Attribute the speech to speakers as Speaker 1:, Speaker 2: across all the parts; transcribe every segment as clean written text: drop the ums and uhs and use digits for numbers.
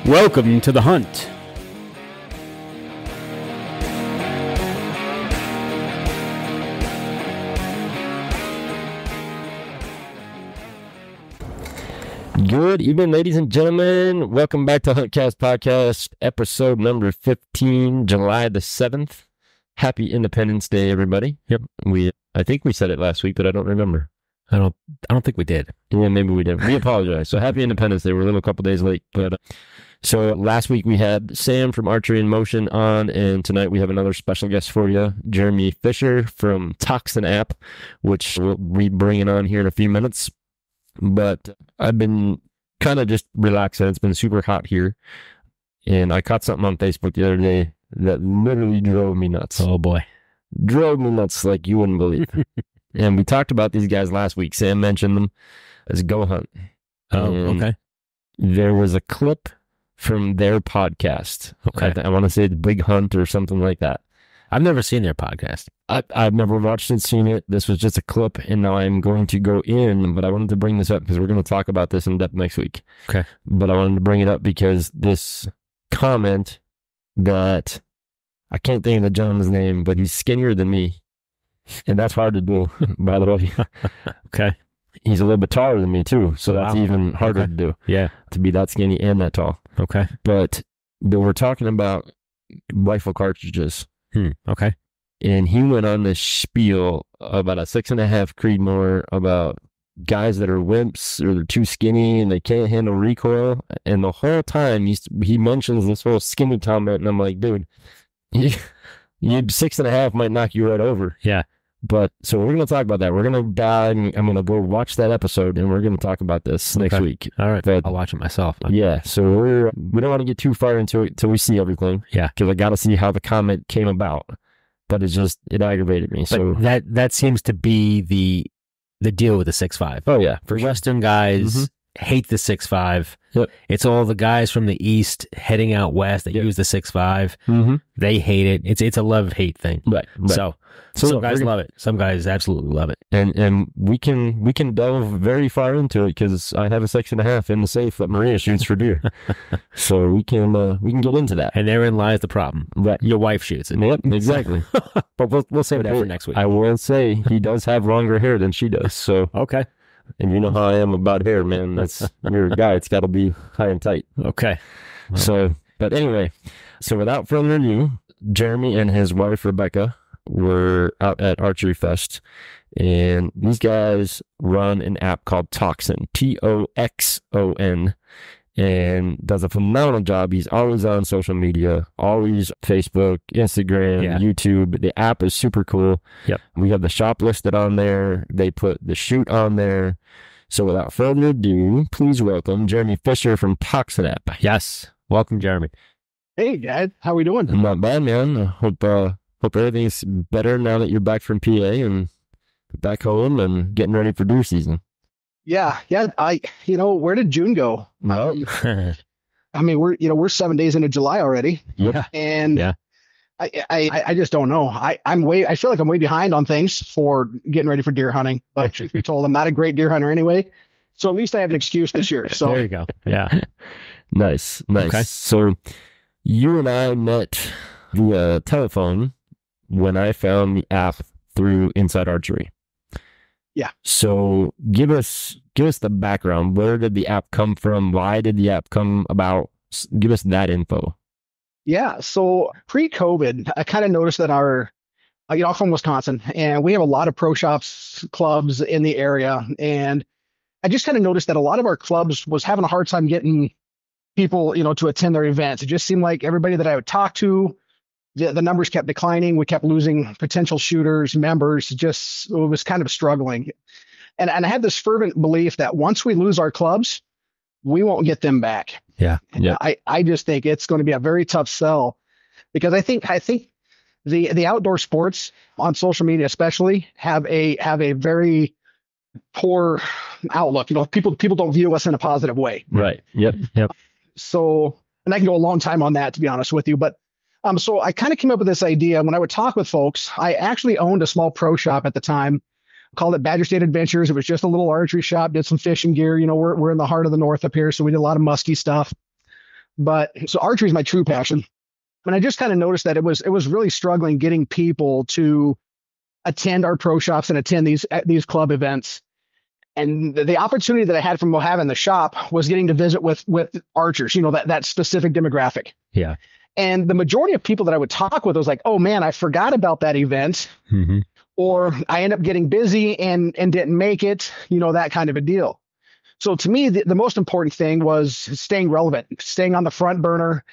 Speaker 1: Welcome to the hunt.
Speaker 2: Good evening, ladies and gentlemen. Welcome back to Huntcast Podcast, episode number 15, July the 7th. Happy Independence Day, everybody. Yep. I think we said it last week, but I don't remember.
Speaker 1: I don't think we did.
Speaker 2: Yeah, maybe we did. We apologize. So happy Independence Day. We're a little couple days late, but so last week we had Sam from Archery in Motion on, and tonight we have another special guest for you, Jeremy Fisher from Toxon App, which we'll be bringing on here in a few minutes. But I've been kind of just relaxing. It's been super hot here, and I caught something on Facebook the other day that literally drove me nuts.
Speaker 1: Oh boy.
Speaker 2: Drove me nuts like you wouldn't believe. And we talked about these guys last week. Sam mentioned them as Go Hunt.
Speaker 1: Oh, okay.
Speaker 2: There was a clip from their podcast.
Speaker 1: Okay.
Speaker 2: I want to say The Big Hunt or something like that.
Speaker 1: I've never seen their podcast.
Speaker 2: I've never watched it, seen it. This was just a clip, and now I'm going to go in, but I wanted to bring this up because we're going to talk about this in depth next week.
Speaker 1: Okay.
Speaker 2: But I wanted to bring it up because this comment that, I can't think of the gentleman's name, but he's skinnier than me. And that's hard to do, by the way.
Speaker 1: Okay.
Speaker 2: He's a little bit taller than me, too. So that's even harder to do.
Speaker 1: Yeah.
Speaker 2: To be that skinny and that tall.
Speaker 1: Okay.
Speaker 2: But we're talking about rifle cartridges.
Speaker 1: Okay.
Speaker 2: And he went on this spiel about a 6.5 Creedmoor, about guys that are wimps or they're too skinny and they can't handle recoil. And the whole time he mentions this whole skinny comment, and I'm like, dude, you 6.5 might knock you right over.
Speaker 1: Yeah.
Speaker 2: But so we're going to talk about that. We're going to dive, and I'm going to go watch that episode, and we're going to talk about this next week.
Speaker 1: All right.
Speaker 2: But,
Speaker 1: I'll watch it myself.
Speaker 2: Yeah. So we don't want to get too far into it until we see everything.
Speaker 1: Yeah.
Speaker 2: Because I got to see how the comment came about. But it aggravated me. So
Speaker 1: that seems to be the deal with the 6.5.
Speaker 2: Oh yeah. For
Speaker 1: Western guys hate the 6.5.
Speaker 2: Yep.
Speaker 1: It's all the guys from the East heading out west that use the 6.5. They hate it. It's a love-hate thing.
Speaker 2: Right.
Speaker 1: So some guys love it. Some guys absolutely love it.
Speaker 2: And we can delve very far into it because I have a 6.5 in the safe that Maria shoots for deer. So we can get into that.
Speaker 1: And therein lies the problem.
Speaker 2: Right.
Speaker 1: Your wife shoots it.
Speaker 2: Yep, exactly. But we'll save that for next week. I will say he does have longer hair than she does. So
Speaker 1: okay.
Speaker 2: And you know how I am about hair, man. That's you're a guy. It's got to be high and tight.
Speaker 1: Okay.
Speaker 2: Well. So, but anyway, so without further ado, Jeremy and his wife Rebecca were out at Archery Fest, and these guys run an app called Toxon, Toxon, and does a phenomenal job. He's always on social media, always Facebook, Instagram, YouTube. The app is super cool.
Speaker 1: Yep.
Speaker 2: We have the shop listed on there. They put the shoot on there. So without further ado, please welcome Jeremy Fisher from Toxon App.
Speaker 1: Yes. Welcome, Jeremy.
Speaker 3: Hey, guys. How we doing?
Speaker 2: Not bad, man. I hope everything's better now that you're back from PA and back home and getting ready for deer season.
Speaker 3: Yeah. Where did June go? I mean, we're 7 days into July already.
Speaker 2: Yeah.
Speaker 3: And I just don't know. I feel like I'm way behind on things for getting ready for deer hunting, but truth be told, I'm not a great deer hunter anyway. So at least I have an excuse this year. So
Speaker 1: there you go. Yeah.
Speaker 2: Nice.
Speaker 1: Okay.
Speaker 2: So you and I met via telephone when I found the app through Inside Archery.
Speaker 3: Yeah.
Speaker 2: So give us the background. Where did the app come from? Why did the app come about? Give us that info.
Speaker 3: Yeah. So pre-COVID, I kind of noticed that I'm from Wisconsin, and we have a lot of pro shops, clubs in the area. And I just kind of noticed that a lot of our clubs was having a hard time getting people, to attend their events. It just seemed like everybody that I would talk to, the numbers kept declining. We kept losing potential shooters, members. It was kind of struggling. And I had this fervent belief that once we lose our clubs, we won't get them back.
Speaker 1: Yeah.
Speaker 2: Yeah.
Speaker 3: I just think it's going to be a very tough sell, because I think the outdoor sports on social media especially have a very poor outlook. People don't view us in a positive way.
Speaker 2: Right. Yep.
Speaker 3: So, and I can go a long time on that, to be honest with you, but so I kind of came up with this idea. When I would talk with folks, I actually owned a small pro shop at the time, called it Badger State Adventures. It was just a little archery shop, did some fishing gear. We're in the heart of the north up here, so we did a lot of musky stuff. But so archery is my true passion. And I just kind of noticed that it was really struggling getting people to attend our pro shops and attend these club events. And the opportunity that I had from having the shop was getting to visit with archers, that specific demographic.
Speaker 1: Yeah.
Speaker 3: And the majority of people that I would talk with was like, oh man, I forgot about that event.
Speaker 1: Mm-hmm.
Speaker 3: Or I end up getting busy and didn't make it, that kind of a deal. So to me, the most important thing was staying relevant, staying on the front burner,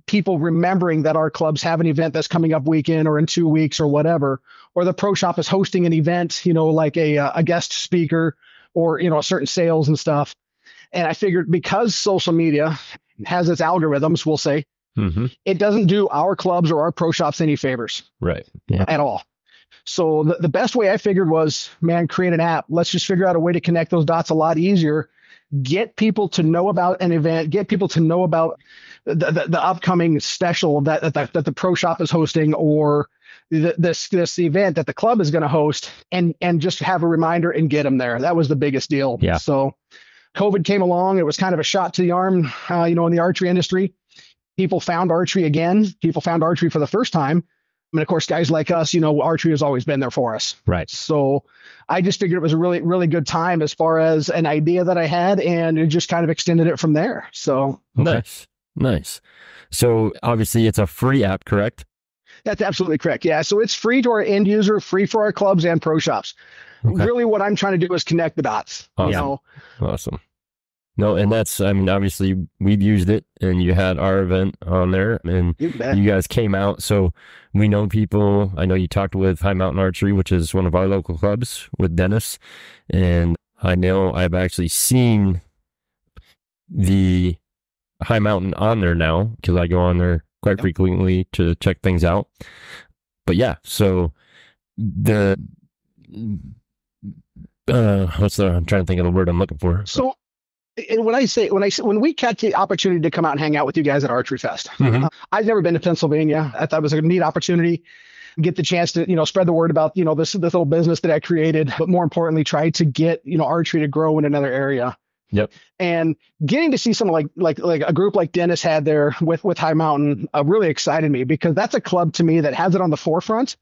Speaker 3: people remembering that our clubs have an event that's coming up weekend or in 2 weeks or whatever, or the pro shop is hosting an event, like a guest speaker or, certain sales and stuff. And I figured because social media has its algorithms, we'll say, it doesn't do our clubs or our pro shops any favors.
Speaker 2: Right.
Speaker 3: At all. So the best way I figured was, man, create an app. Let's just figure out a way to connect those dots a lot easier. Get people to know about an event. Get people to know about the upcoming special that the pro shop is hosting, or this event that the club is going to host, and just have a reminder and get them there. That was the biggest deal.
Speaker 1: Yeah.
Speaker 3: So COVID came along. It was kind of a shot to the arm, in the archery industry. People found archery again. People found archery for the first time. I mean, of course, guys like us, archery has always been there for us.
Speaker 1: Right.
Speaker 3: So I just figured it was a really, really good time as far as an idea that I had, and it just kind of extended it from there. So
Speaker 2: Nice. So obviously it's a free app, correct?
Speaker 3: That's absolutely correct. Yeah. So it's free to our end user, free for our clubs and pro shops. Okay. Really what I'm trying to do is connect the dots.
Speaker 2: Awesome. Awesome. No, and obviously we've used it, and you had our event on there, and you guys came out. So we know people. I know you talked with High Mountain Archery, which is one of our local clubs, with Dennis. And I know I've actually seen the High Mountain on there now, because I go on there quite frequently to check things out. But yeah, so I'm trying to think of the word I'm looking for.
Speaker 3: So, and when we catch the opportunity to come out and hang out with you guys at Archery Fest, I've never been to Pennsylvania. I thought it was a neat opportunity, get the chance to, spread the word about, this little business that I created, but more importantly, try to get, archery to grow in another area.
Speaker 2: Yep.
Speaker 3: And getting to see someone like a group like Dennis had there with High Mountain really excited me, because that's a club to me that has it on the forefront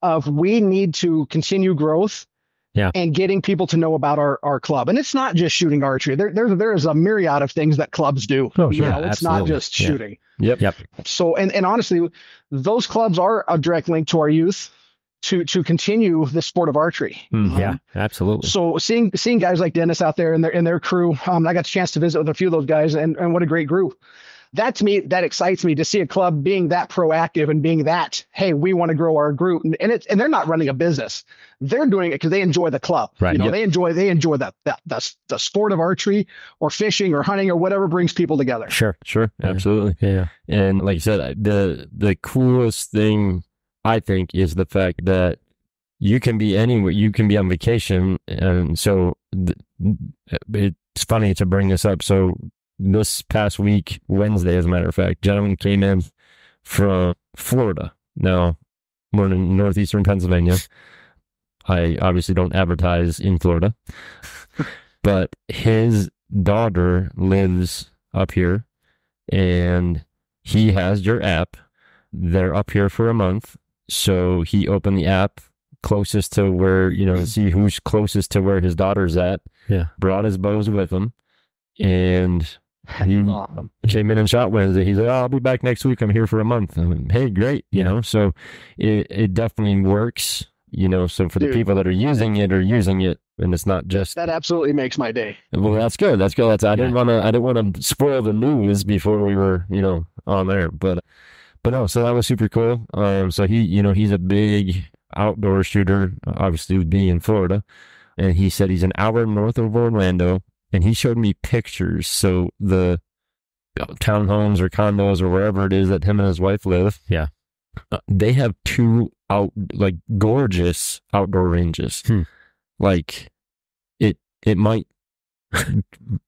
Speaker 3: of, we need to continue growth. Yeah. And getting people to know about our club. And it's not just shooting archery. There is a myriad of things that clubs do.
Speaker 2: Oh, sure.
Speaker 3: It's not just shooting.
Speaker 2: Yep.
Speaker 3: So, and honestly, those clubs are a direct link to our youth to continue the sport of archery.
Speaker 1: Yeah, absolutely.
Speaker 3: So seeing guys like Dennis out there and their crew, I got the chance to visit with a few of those guys, and what a great group. That to me, that excites me to see a club being that proactive and being that, hey, we want to grow our group, and they're not running a business. They're doing it because they enjoy the club.
Speaker 1: Right.
Speaker 3: They enjoy the sport of archery or fishing or hunting or whatever brings people together.
Speaker 2: Sure. Absolutely. Yeah. And like you said, the coolest thing I think is the fact that you can be anywhere. You can be on vacation. And so it's funny to bring this up. So this past week, Wednesday, as a matter of fact, gentleman came in from Florida. Now, we're in northeastern Pennsylvania. I obviously don't advertise in Florida, but his daughter lives up here, and he has your app. They're up here for a month. So he opened the app closest to where, see who's closest to where his daughter's at.
Speaker 1: Yeah.
Speaker 2: Brought his bows with him, and he came in and shot Wednesday. He's like, I'll be back next week. I'm here for a month. I'm like, hey, great. So it definitely works, so for the people that are using it, and it's not just.
Speaker 3: That absolutely makes my day.
Speaker 2: Well, that's good. I didn't want to spoil the news before we were, on there, but no, so that was super cool. So he's a big outdoor shooter, obviously being in Florida, and he said he's an hour north of Orlando. And he showed me pictures. So the townhomes or condos or wherever it is that him and his wife live.
Speaker 1: Yeah.
Speaker 2: They have two gorgeous outdoor ranges. Like it might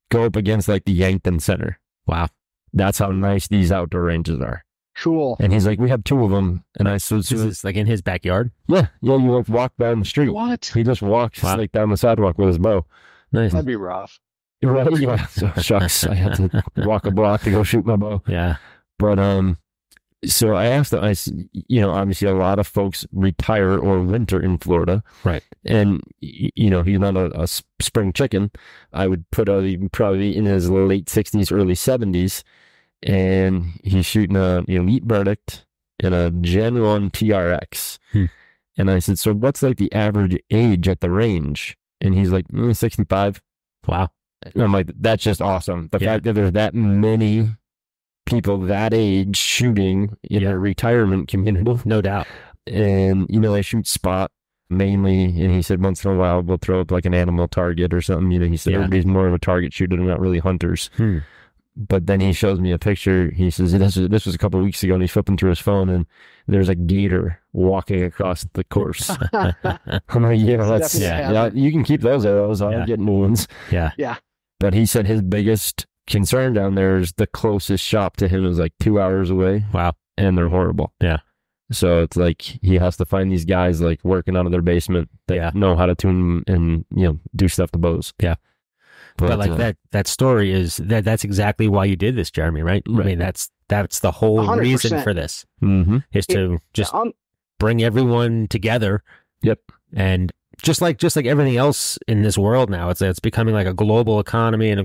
Speaker 2: go up against like the Yankton Center.
Speaker 1: Wow.
Speaker 2: That's how nice these outdoor ranges are.
Speaker 3: Cool.
Speaker 2: And he's like, we have two of them. And I said,
Speaker 1: so it's like in his backyard?
Speaker 2: Yeah. You walk down the street.
Speaker 3: What?
Speaker 2: He just walks like down the sidewalk with his bow.
Speaker 1: Nice.
Speaker 3: That'd be rough.
Speaker 2: Right. Yeah. So shucks, I had to walk a block to go shoot my bow.
Speaker 1: Yeah.
Speaker 2: But so I asked them, obviously a lot of folks retire or winter in Florida.
Speaker 1: Right.
Speaker 2: And, he's not a spring chicken. I would put probably in his late 60s, early 70s. And he's shooting a elite verdict in a Gen 1 PRX. And I said, so what's like the average age at the range? And he's like, 65.
Speaker 1: Wow.
Speaker 2: And I'm like, that's just awesome. The fact that there's that many people that age shooting in a retirement community.
Speaker 1: No doubt.
Speaker 2: And, they shoot spot mainly. And he said once in a while, we'll throw up like an animal target or something. He said everybody's more of a target shooter. They're not really hunters. But then he shows me a picture. He says, this was a couple of weeks ago, and he's flipping through his phone, and there's a gator walking across the course. I'm like, you can keep those arrows. I'll get new ones.
Speaker 1: Yeah.
Speaker 3: Yeah.
Speaker 2: But he said his biggest concern down there is the closest shop to him is like 2 hours away.
Speaker 1: Wow.
Speaker 2: And they're horrible.
Speaker 1: Yeah.
Speaker 2: So it's like he has to find these guys like working out of their basement that know how to tune and, do stuff to bows.
Speaker 1: Yeah. But like that story is that's exactly why you did this, Jeremy, right? I mean, that's the whole
Speaker 3: 100%.
Speaker 1: reason for this is to just bring everyone together.
Speaker 2: Yep.
Speaker 1: And just like everything else in this world now, it's becoming like a global economy and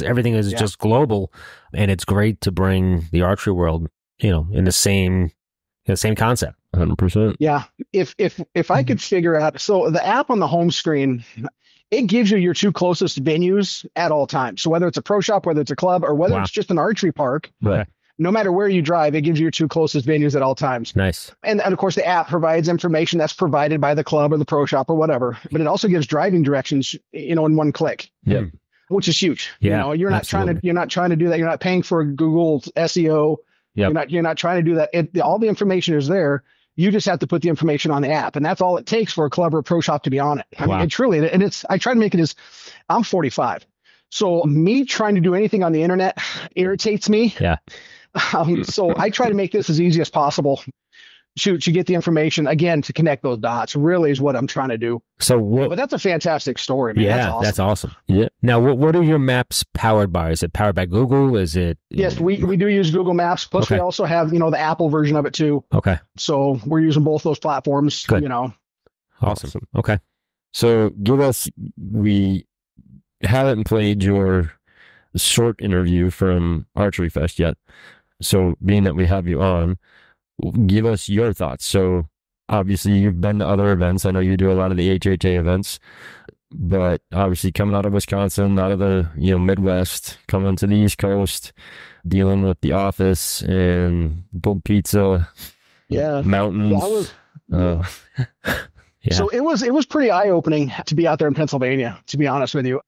Speaker 1: everything is just global, and it's great to bring the archery world, in the same concept.
Speaker 2: 100%.
Speaker 3: Yeah. If I could figure out, so the app on the home screen, it gives you your two closest venues at all times. So whether it's a pro shop, whether it's a club, or whether it's just an archery park,
Speaker 2: right.
Speaker 3: No matter where you drive, it gives you your two closest venues at all times.
Speaker 1: Nice.
Speaker 3: And of course, the app provides information that's provided by the club or the pro shop or whatever. But it also gives driving directions, in one click.
Speaker 2: Yeah.
Speaker 3: Which is huge.
Speaker 1: Yeah.
Speaker 3: You're not trying to do that. You're not paying for Google SEO.
Speaker 2: Yep.
Speaker 3: You're not trying to do that. All the information is there. You just have to put the information on the app, and that's all it takes for a club or a pro shop to be on it. I mean, truly, and I try to make it as I'm 45. So me trying to do anything on the internet irritates me.
Speaker 1: Yeah.
Speaker 3: So I try to make this as easy as possible. You get the information again to connect those dots. Really is what I'm trying to do.
Speaker 2: So,
Speaker 3: but that's a fantastic story, man.
Speaker 1: Yeah, that's awesome.
Speaker 2: Yeah.
Speaker 1: Now, what are your maps powered by? Is it powered by Google? Is it?
Speaker 3: Yes, we do use Google Maps. Plus, we also have the Apple version of it too.
Speaker 1: Okay.
Speaker 3: So we're using both those platforms.
Speaker 1: Good. Awesome. Okay.
Speaker 2: So we haven't played your short interview from Archery Fest yet. So being that we have you on, give us your thoughts. So obviously you've been to other events. I know you do a lot of the HHA events, but obviously coming out of Wisconsin, out of the Midwest, coming to the East Coast, dealing with the office and Bull Pizza, mountains.
Speaker 3: So it was pretty eye-opening to be out there in Pennsylvania, to be honest with you.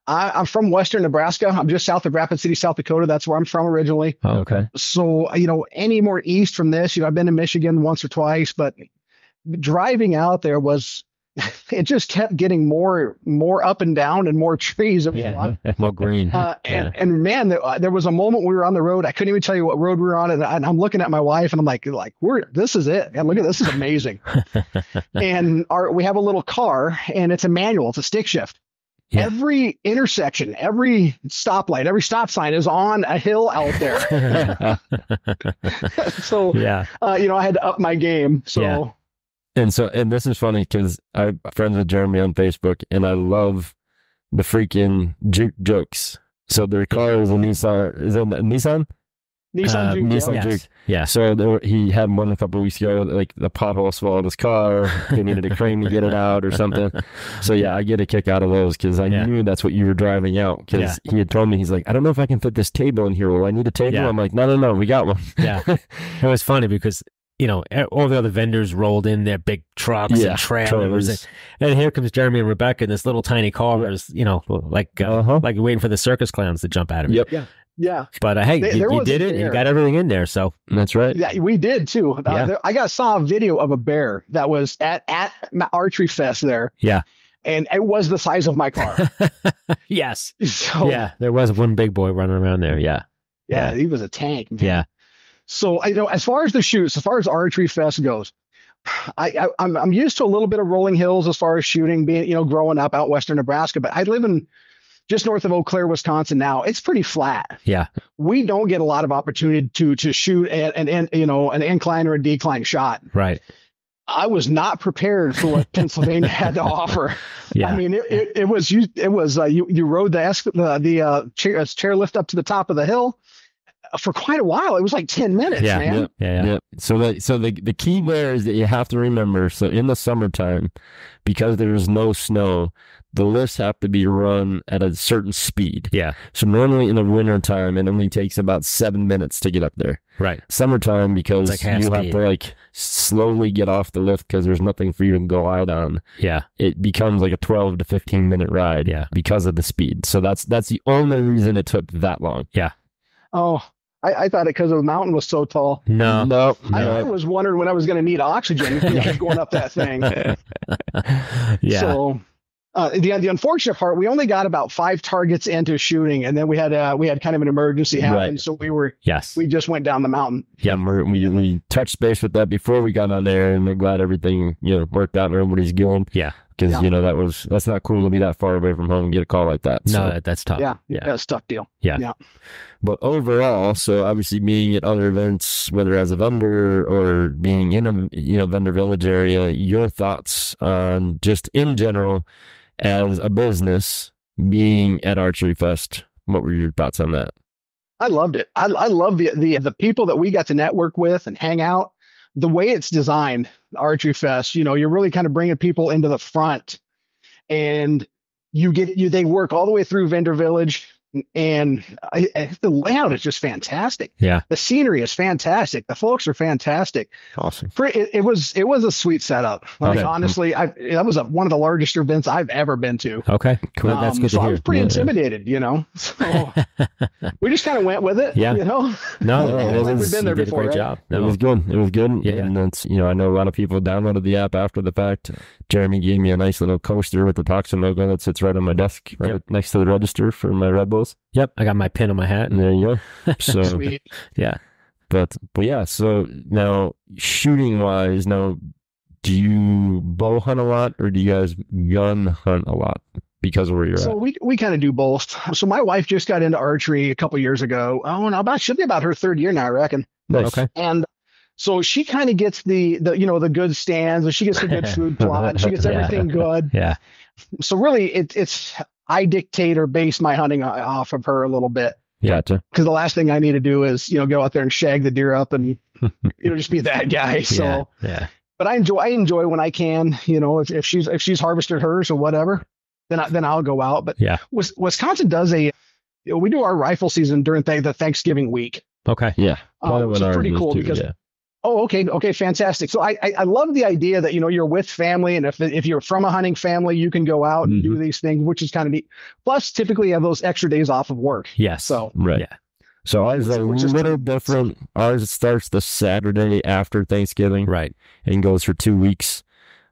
Speaker 3: I'm from Western Nebraska. I'm just south of Rapid City, South Dakota. That's where I'm from originally.
Speaker 1: Oh, okay.
Speaker 3: So, any more east from this, I've been to Michigan once or twice, but driving out there it just kept getting more up and down and more trees.
Speaker 1: More green.
Speaker 3: And man, there was a moment we were on the road. I couldn't even tell you what road we were on. And I'm looking at my wife and I'm like, this is it. And look at this. This is amazing. And we have a little car and it's a manual. It's a stick shift. Yeah. Every intersection, every stoplight, every stop sign is on a hill out there. So, I had to up my game. So,
Speaker 2: and this is funny because I'm friends with Jeremy on Facebook and I love the freaking juke jokes. So their car is a Nissan. Is it a Nissan?
Speaker 3: Nissan
Speaker 2: Juke. Yeah. So he had one a couple of weeks ago, like the pothole swallowed his car. He needed a crane to get it out or something. So I get a kick out of those because I knew that's what you were driving out. Because he had told me, he's like, I don't know if I can fit this table in here. Well, I need a table. I'm like, no, we got one. It
Speaker 1: was funny because all the other vendors rolled in their big trucks and trailers. And here comes Jeremy and Rebecca in this little tiny car. Like waiting for the circus clowns to jump out of it.
Speaker 2: Yep.
Speaker 3: Yeah.
Speaker 1: But hey, you did it. And you got everything in there. So
Speaker 2: that's right.
Speaker 3: Yeah, we did too. I saw a video of a bear that was at Archery Fest there.
Speaker 1: Yeah.
Speaker 3: And it was the size of my car.
Speaker 1: Yes.
Speaker 3: So,
Speaker 1: there was one big boy running around there. Yeah.
Speaker 3: He was a tank, man.
Speaker 1: Yeah.
Speaker 3: So, as far as the shoots, as far as Archery Fest goes, I'm used to a little bit of rolling hills as far as shooting, being, growing up out Western Nebraska, but I live in just north of Eau Claire, Wisconsin. Now it's pretty flat.
Speaker 1: Yeah.
Speaker 3: We don't get a lot of opportunity to shoot an incline or a decline shot.
Speaker 1: Right.
Speaker 3: I was not prepared for what Pennsylvania had to offer.
Speaker 1: Yeah.
Speaker 3: I mean, you rode the chairlift up to the top of the hill for quite a while. It was like 10 minutes, man.
Speaker 2: Yeah. So the key there is that you have to remember, so in the summertime, because there's no snow, the lifts have to be run at a certain speed.
Speaker 1: Yeah.
Speaker 2: So normally in the wintertime, it only takes about 7 minutes to get up there.
Speaker 1: Right.
Speaker 2: Summertime, because
Speaker 1: like
Speaker 2: you have to like slowly get off the lift because there's nothing for you to go out on.
Speaker 1: Yeah.
Speaker 2: It becomes like a 12 to 15 minute ride.
Speaker 1: Yeah.
Speaker 2: Because of the speed. So that's the only reason it took that long.
Speaker 1: Yeah.
Speaker 3: Oh, I thought it because the mountain was so tall.
Speaker 1: No.
Speaker 3: I was wondering when I was going to need oxygen going up that thing.
Speaker 1: Yeah.
Speaker 3: So the unfortunate part, we only got about 5 targets into shooting, and then we had kind of an emergency happen.
Speaker 2: Right.
Speaker 3: So we just went down the mountain.
Speaker 2: Yeah, we touched base with that before we got on there, and we're glad everything worked out and everybody's good.
Speaker 1: Yeah.
Speaker 2: Because that's not cool to be that far away from home and get a call like that.
Speaker 1: No, that's tough.
Speaker 3: Yeah, that's a tough deal.
Speaker 1: Yeah.
Speaker 2: But overall, so obviously being at other events, whether as a vendor or being in a vendor village area, your thoughts on just in general as a business being at Archery Fest. What were your thoughts on that?
Speaker 3: I loved it. I love the people that we got to network with and hang out. The way it's designed, Archery Fest, you're really kind of bringing people into the front, and they work all the way through Vendor Village, and the layout is just fantastic.
Speaker 1: Yeah.
Speaker 3: The scenery is fantastic. The folks are fantastic.
Speaker 2: Awesome.
Speaker 3: It was a sweet setup. Like,
Speaker 1: Okay.
Speaker 3: honestly, that was one of the largest events I've ever been to.
Speaker 1: Okay. Cool. That's good to
Speaker 3: so
Speaker 1: hear.
Speaker 3: I was pretty intimidated, So we just kind of went with it.
Speaker 1: Yeah.
Speaker 3: No, we've been there
Speaker 1: you did
Speaker 3: before.
Speaker 1: a great
Speaker 3: Right?
Speaker 1: job.
Speaker 2: It was good. It was good.
Speaker 1: Yeah.
Speaker 2: And that's, I know a lot of people downloaded the app after the fact. Jeremy gave me a nice little coaster with the Toxon logo that sits right on my desk, right next to the register for my Red Bulls.
Speaker 1: Yep. I got my pin on my hat.
Speaker 2: And there you go. So,
Speaker 3: Sweet.
Speaker 1: Yeah.
Speaker 2: but yeah, so now shooting wise, do you bow hunt a lot or do you guys gun hunt a lot because of where you're
Speaker 3: So
Speaker 2: at?
Speaker 3: we kind of do both. So my wife just got into archery a couple years ago. Oh, now should be about her 3rd year now, I reckon.
Speaker 2: Nice.
Speaker 1: Okay.
Speaker 3: And so she kind of gets the good stands, and she gets the good food plot. She gets everything good.
Speaker 1: Yeah.
Speaker 3: So really, it's I dictate or base my hunting off of her a little bit.
Speaker 2: Gotcha.
Speaker 3: Because the last thing I need to do is go out there and shag the deer up and just be that guy. So
Speaker 1: Yeah.
Speaker 3: but I enjoy when I can. If she's harvested hers or whatever, then I'll go out. But
Speaker 1: Yeah.
Speaker 3: Wisconsin does we do our rifle season during the Thanksgiving week.
Speaker 1: Okay.
Speaker 2: Yeah.
Speaker 3: Which is pretty cool because oh, okay, fantastic. So I love the idea that you're with family, and if you're from a hunting family, you can go out and do these things, which is kind of neat. Plus, typically you have those extra days off of work.
Speaker 1: Yes.
Speaker 3: So
Speaker 2: Right.
Speaker 1: Yeah.
Speaker 2: So ours is a
Speaker 3: Which is
Speaker 2: little different. Ours starts the Saturday after Thanksgiving.
Speaker 1: Right.
Speaker 2: And goes for 2 weeks.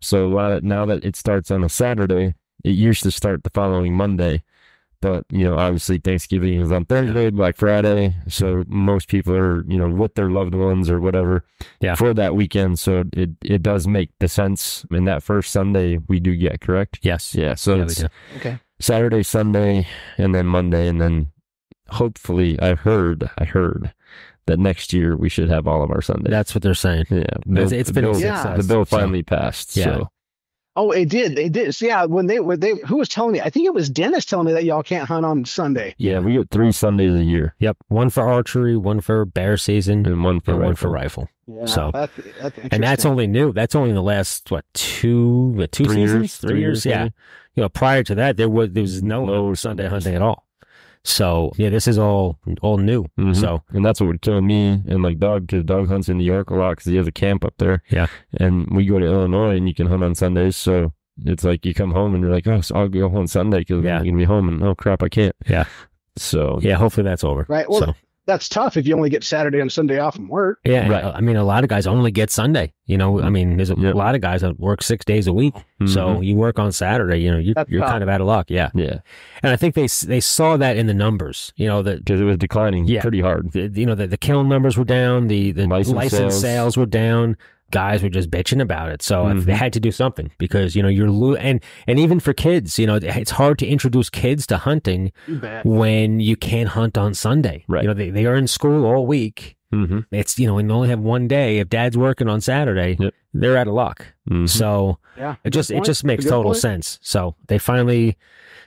Speaker 2: So now that it starts on a Saturday, it used to start the following Monday. But, obviously Thanksgiving is on Thursday, Black Friday. So most people are, with their loved ones or whatever for that weekend. So it does make the sense. And that first Sunday we do get, correct?
Speaker 1: Yes.
Speaker 2: Yeah. So
Speaker 1: Yeah, we
Speaker 2: it's
Speaker 1: do.
Speaker 3: okay.
Speaker 2: Saturday, Sunday, and then Monday. And then hopefully I heard that next year we should have all of our Sundays.
Speaker 1: That's what they're saying.
Speaker 2: Yeah.
Speaker 1: It's been a success.
Speaker 2: The bill
Speaker 1: So,
Speaker 2: finally passed.
Speaker 1: Yeah.
Speaker 2: So.
Speaker 3: Oh, it did. So yeah, when they who was telling me? I think it was Dennis telling me that y'all can't hunt on Sunday.
Speaker 2: Yeah, we get 3 Sundays a year.
Speaker 1: Yep. One for archery, one for bear season,
Speaker 2: And one for
Speaker 1: and
Speaker 2: rifle.
Speaker 1: one for rifle.
Speaker 3: Yeah,
Speaker 1: So-
Speaker 3: that's
Speaker 1: And that's
Speaker 3: interesting.
Speaker 1: only new. That's only in the last two
Speaker 2: 3
Speaker 1: seasons,
Speaker 2: years,
Speaker 1: 3 years. Yeah.
Speaker 2: maybe?
Speaker 1: Prior to that, there was no Sunday hunting at all. So yeah, this is all new.
Speaker 2: Mhm.
Speaker 1: So
Speaker 2: And that's what would kill me and like Doug, because Doug hunts in New York a lot because he has a camp up there.
Speaker 1: Yeah.
Speaker 2: And we go to Illinois and you can hunt on Sundays. So it's like you come home and you're like, oh, so I'll go home Sunday because
Speaker 1: Yeah.
Speaker 2: I'm going to be home. And oh, crap, I can't.
Speaker 1: Yeah.
Speaker 2: So
Speaker 1: yeah, hopefully that's over.
Speaker 3: Right. Well,
Speaker 1: So,
Speaker 3: that's tough if you only get Saturday and Sunday off from work.
Speaker 1: yeah.
Speaker 2: Right.
Speaker 1: I mean, a lot of guys only get Sunday. There's a
Speaker 2: Yep.
Speaker 1: lot of guys that work 6 days a week. So you work on Saturday. You're
Speaker 3: That's tough.
Speaker 1: kind of out of luck. Yeah.
Speaker 2: Yeah.
Speaker 1: And I think they saw that in the numbers. That
Speaker 2: Because it was declining
Speaker 1: Yeah.
Speaker 2: pretty hard.
Speaker 1: the kill numbers were down. The
Speaker 2: License
Speaker 1: license
Speaker 2: sales.
Speaker 1: sales were down. guys were just bitching about it. So they had to do something because, you know, and even for kids, you know, it's hard to introduce kids to hunting when you can't hunt on Sunday.
Speaker 2: Right.
Speaker 1: You know, they are in school all week. It's, you know, when you only have one day, if dad's working on Saturday, they're out of luck. So it just makes total sense. So they finally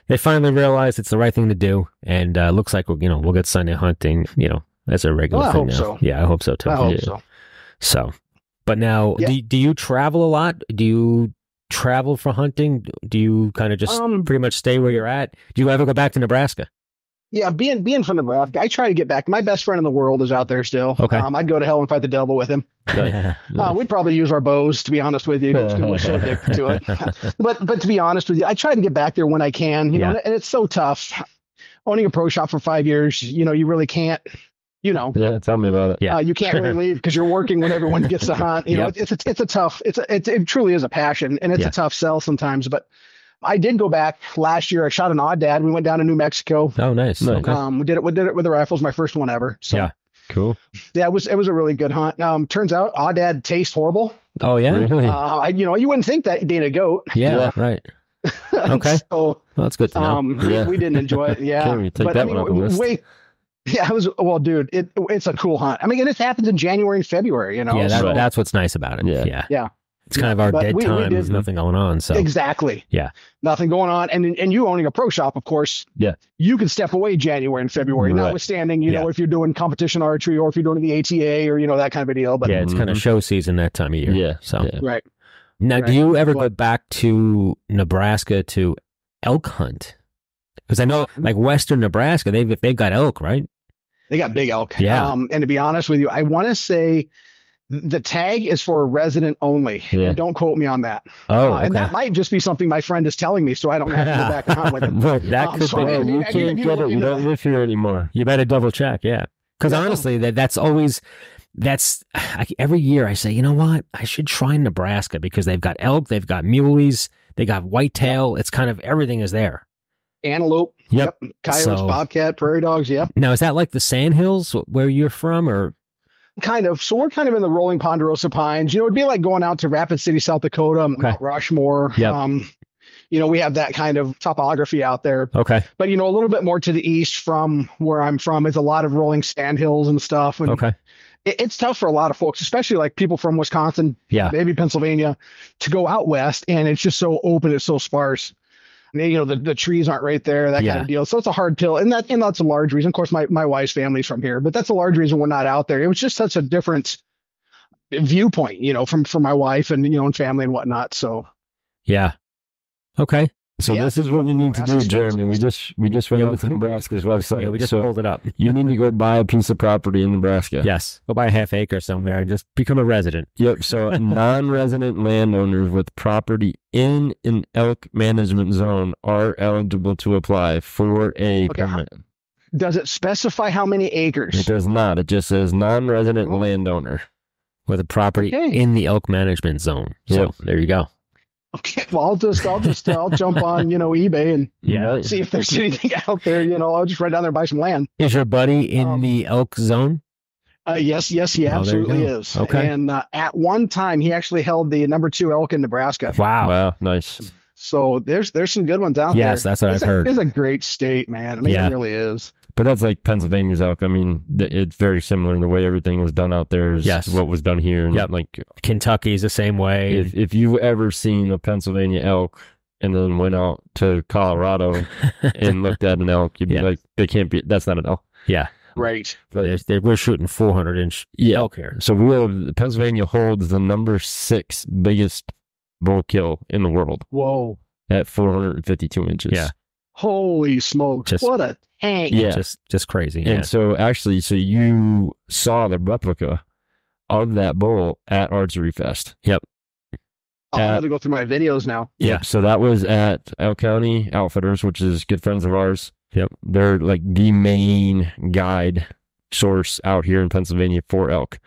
Speaker 1: realized it's the right thing to do. And looks like, you know, we'll get Sunday hunting, you know, as a regular thing now.
Speaker 3: So.
Speaker 1: Yeah, I hope so too.
Speaker 3: I hope so.
Speaker 1: So, but now, do you travel a lot? Do you travel for hunting? Do you kind of just pretty much stay where you're at? Do you ever go back to Nebraska?
Speaker 3: Yeah, being from Nebraska, I try to get back. My best friend in the world is out there still.
Speaker 1: Okay.
Speaker 3: I'd go to hell and fight the devil with him. We'd probably use our bows, to be honest with you. We're so addicted to it. But to be honest with you, I try to get back there when I can. You know, and it's so tough. Owning a pro shop for 5 years, you know, you really can't. You know,
Speaker 2: tell me about it.
Speaker 3: Yeah, you can't really leave because you're working when everyone gets to hunt. You know, it's a tough. It truly is a passion, and it's a tough sell sometimes. But I did go back last year. I shot an oddad. We went down to New Mexico.
Speaker 1: Oh, nice. Okay.
Speaker 3: We did it with the rifles. My first one ever. So,
Speaker 2: cool.
Speaker 3: Yeah, it was a really good hunt. Turns out oddad tastes horrible.
Speaker 1: Oh yeah.
Speaker 2: Really?
Speaker 3: You wouldn't think that being a goat.
Speaker 1: Yeah. Right. Okay.
Speaker 3: So,
Speaker 1: well, that's good to know.
Speaker 3: We didn't enjoy it. Yeah.
Speaker 2: Okay, take that one off the list.
Speaker 3: Yeah, dude, it's a cool hunt. I mean, and it happens in January and February, you know.
Speaker 1: Yeah, that's what's nice about it. Yeah. It's kind of our dead time. There's nothing going on. So
Speaker 3: exactly.
Speaker 1: Yeah.
Speaker 3: Nothing going on. And you owning a pro shop, of course.
Speaker 2: Yeah.
Speaker 3: You can step away January and February, notwithstanding, you know, if you're doing competition archery or if you're doing the ATA or, you know, that kind of a deal. But
Speaker 1: yeah, it's kind of show season that time of year.
Speaker 2: Yeah.
Speaker 1: So
Speaker 3: right.
Speaker 1: Now, do you ever go back to Nebraska to elk hunt? Because I know, like Western Nebraska, they've got elk, right?
Speaker 3: They got big elk.
Speaker 1: Yeah.
Speaker 3: And to be honest with you, I want to say the tag is for a resident only.
Speaker 2: Yeah.
Speaker 3: Don't quote me on that.
Speaker 1: Oh, okay.
Speaker 3: And that might just be something my friend is telling me, so I don't have to go back and hunt with him.
Speaker 1: Look, that could be.
Speaker 2: You can't get it. You don't live here anymore.
Speaker 1: You better double check. Yeah. Because honestly, that's every year I say, you know what? I should try Nebraska because they've got elk, they've got muleys, they got whitetail. It's kind of everything is there.
Speaker 3: Antelope.
Speaker 1: Yep.
Speaker 3: Coyotes, bobcat, prairie dogs. Yep.
Speaker 1: Now, is that like the Sandhills where you're from, or?
Speaker 3: Kind of. So we're kind of in the rolling Ponderosa Pines. You know, it'd be like going out to Rapid City, South Dakota, Mount Rushmore.
Speaker 1: Yep.
Speaker 3: You know, we have that kind of topography out there.
Speaker 1: Okay.
Speaker 3: But, you know, a little bit more to the east from where I'm from is a lot of rolling sandhills and stuff. And it's tough for a lot of folks, especially like people from Wisconsin, maybe Pennsylvania, to go out west. And it's just so open. It's so sparse. You know, the trees aren't right there, that kind of deal. So it's a hard pill. And that's a large reason. Of course, my wife's family's from here, but that's a large reason we're not out there. It was just such a different viewpoint, you know, from my wife and, you know, and family and whatnot. So.
Speaker 1: Yeah. Okay.
Speaker 2: So this is what you need to do, Jeremy. We just went over to Nebraska's website.
Speaker 1: Yeah, we just pulled it up.
Speaker 2: You need to go buy a piece of property in Nebraska.
Speaker 1: Yes. Go buy a half acre somewhere and just become a resident.
Speaker 2: Yep. So non-resident landowners with property in an elk management zone are eligible to apply for a permit.
Speaker 3: Does it specify how many acres?
Speaker 2: It does not. It just says non-resident landowner
Speaker 1: with a property in the elk management zone. So there you go.
Speaker 3: Okay, well, I'll jump on, you know, eBay and see if there's anything out there. You know, I'll just run down there and buy some land.
Speaker 1: Is your buddy in the elk zone?
Speaker 3: Yes, he absolutely is. Okay. And at one time, he actually held the number 2 elk in Nebraska.
Speaker 2: Wow, nice.
Speaker 3: So there's some good ones out there.
Speaker 1: Yes, that's what I've heard.
Speaker 3: It's a great state, man. I mean, it really is.
Speaker 2: But that's like Pennsylvania's elk. I mean, it's very similar in the way everything was done out there is what was done here. And like
Speaker 1: Kentucky's the same way.
Speaker 2: If you've ever seen a Pennsylvania elk and then went out to Colorado and looked at an elk, you'd be like, that's not an elk.
Speaker 1: Yeah.
Speaker 3: Right.
Speaker 1: But we're shooting 400-inch elk here.
Speaker 2: So Pennsylvania holds the number 6 biggest bull kill in the world.
Speaker 3: Whoa.
Speaker 2: At 452 inches.
Speaker 1: Yeah.
Speaker 3: Holy smokes. What a tank.
Speaker 1: Yeah. Just crazy.
Speaker 2: And so you saw the replica of that bull at Archery Fest.
Speaker 1: Yep.
Speaker 3: I'll have to go through my videos now.
Speaker 2: Yeah. So that was at Elk County Outfitters, which is good friends of ours.
Speaker 1: Yep.
Speaker 2: They're like the main guide source out here in Pennsylvania for elk.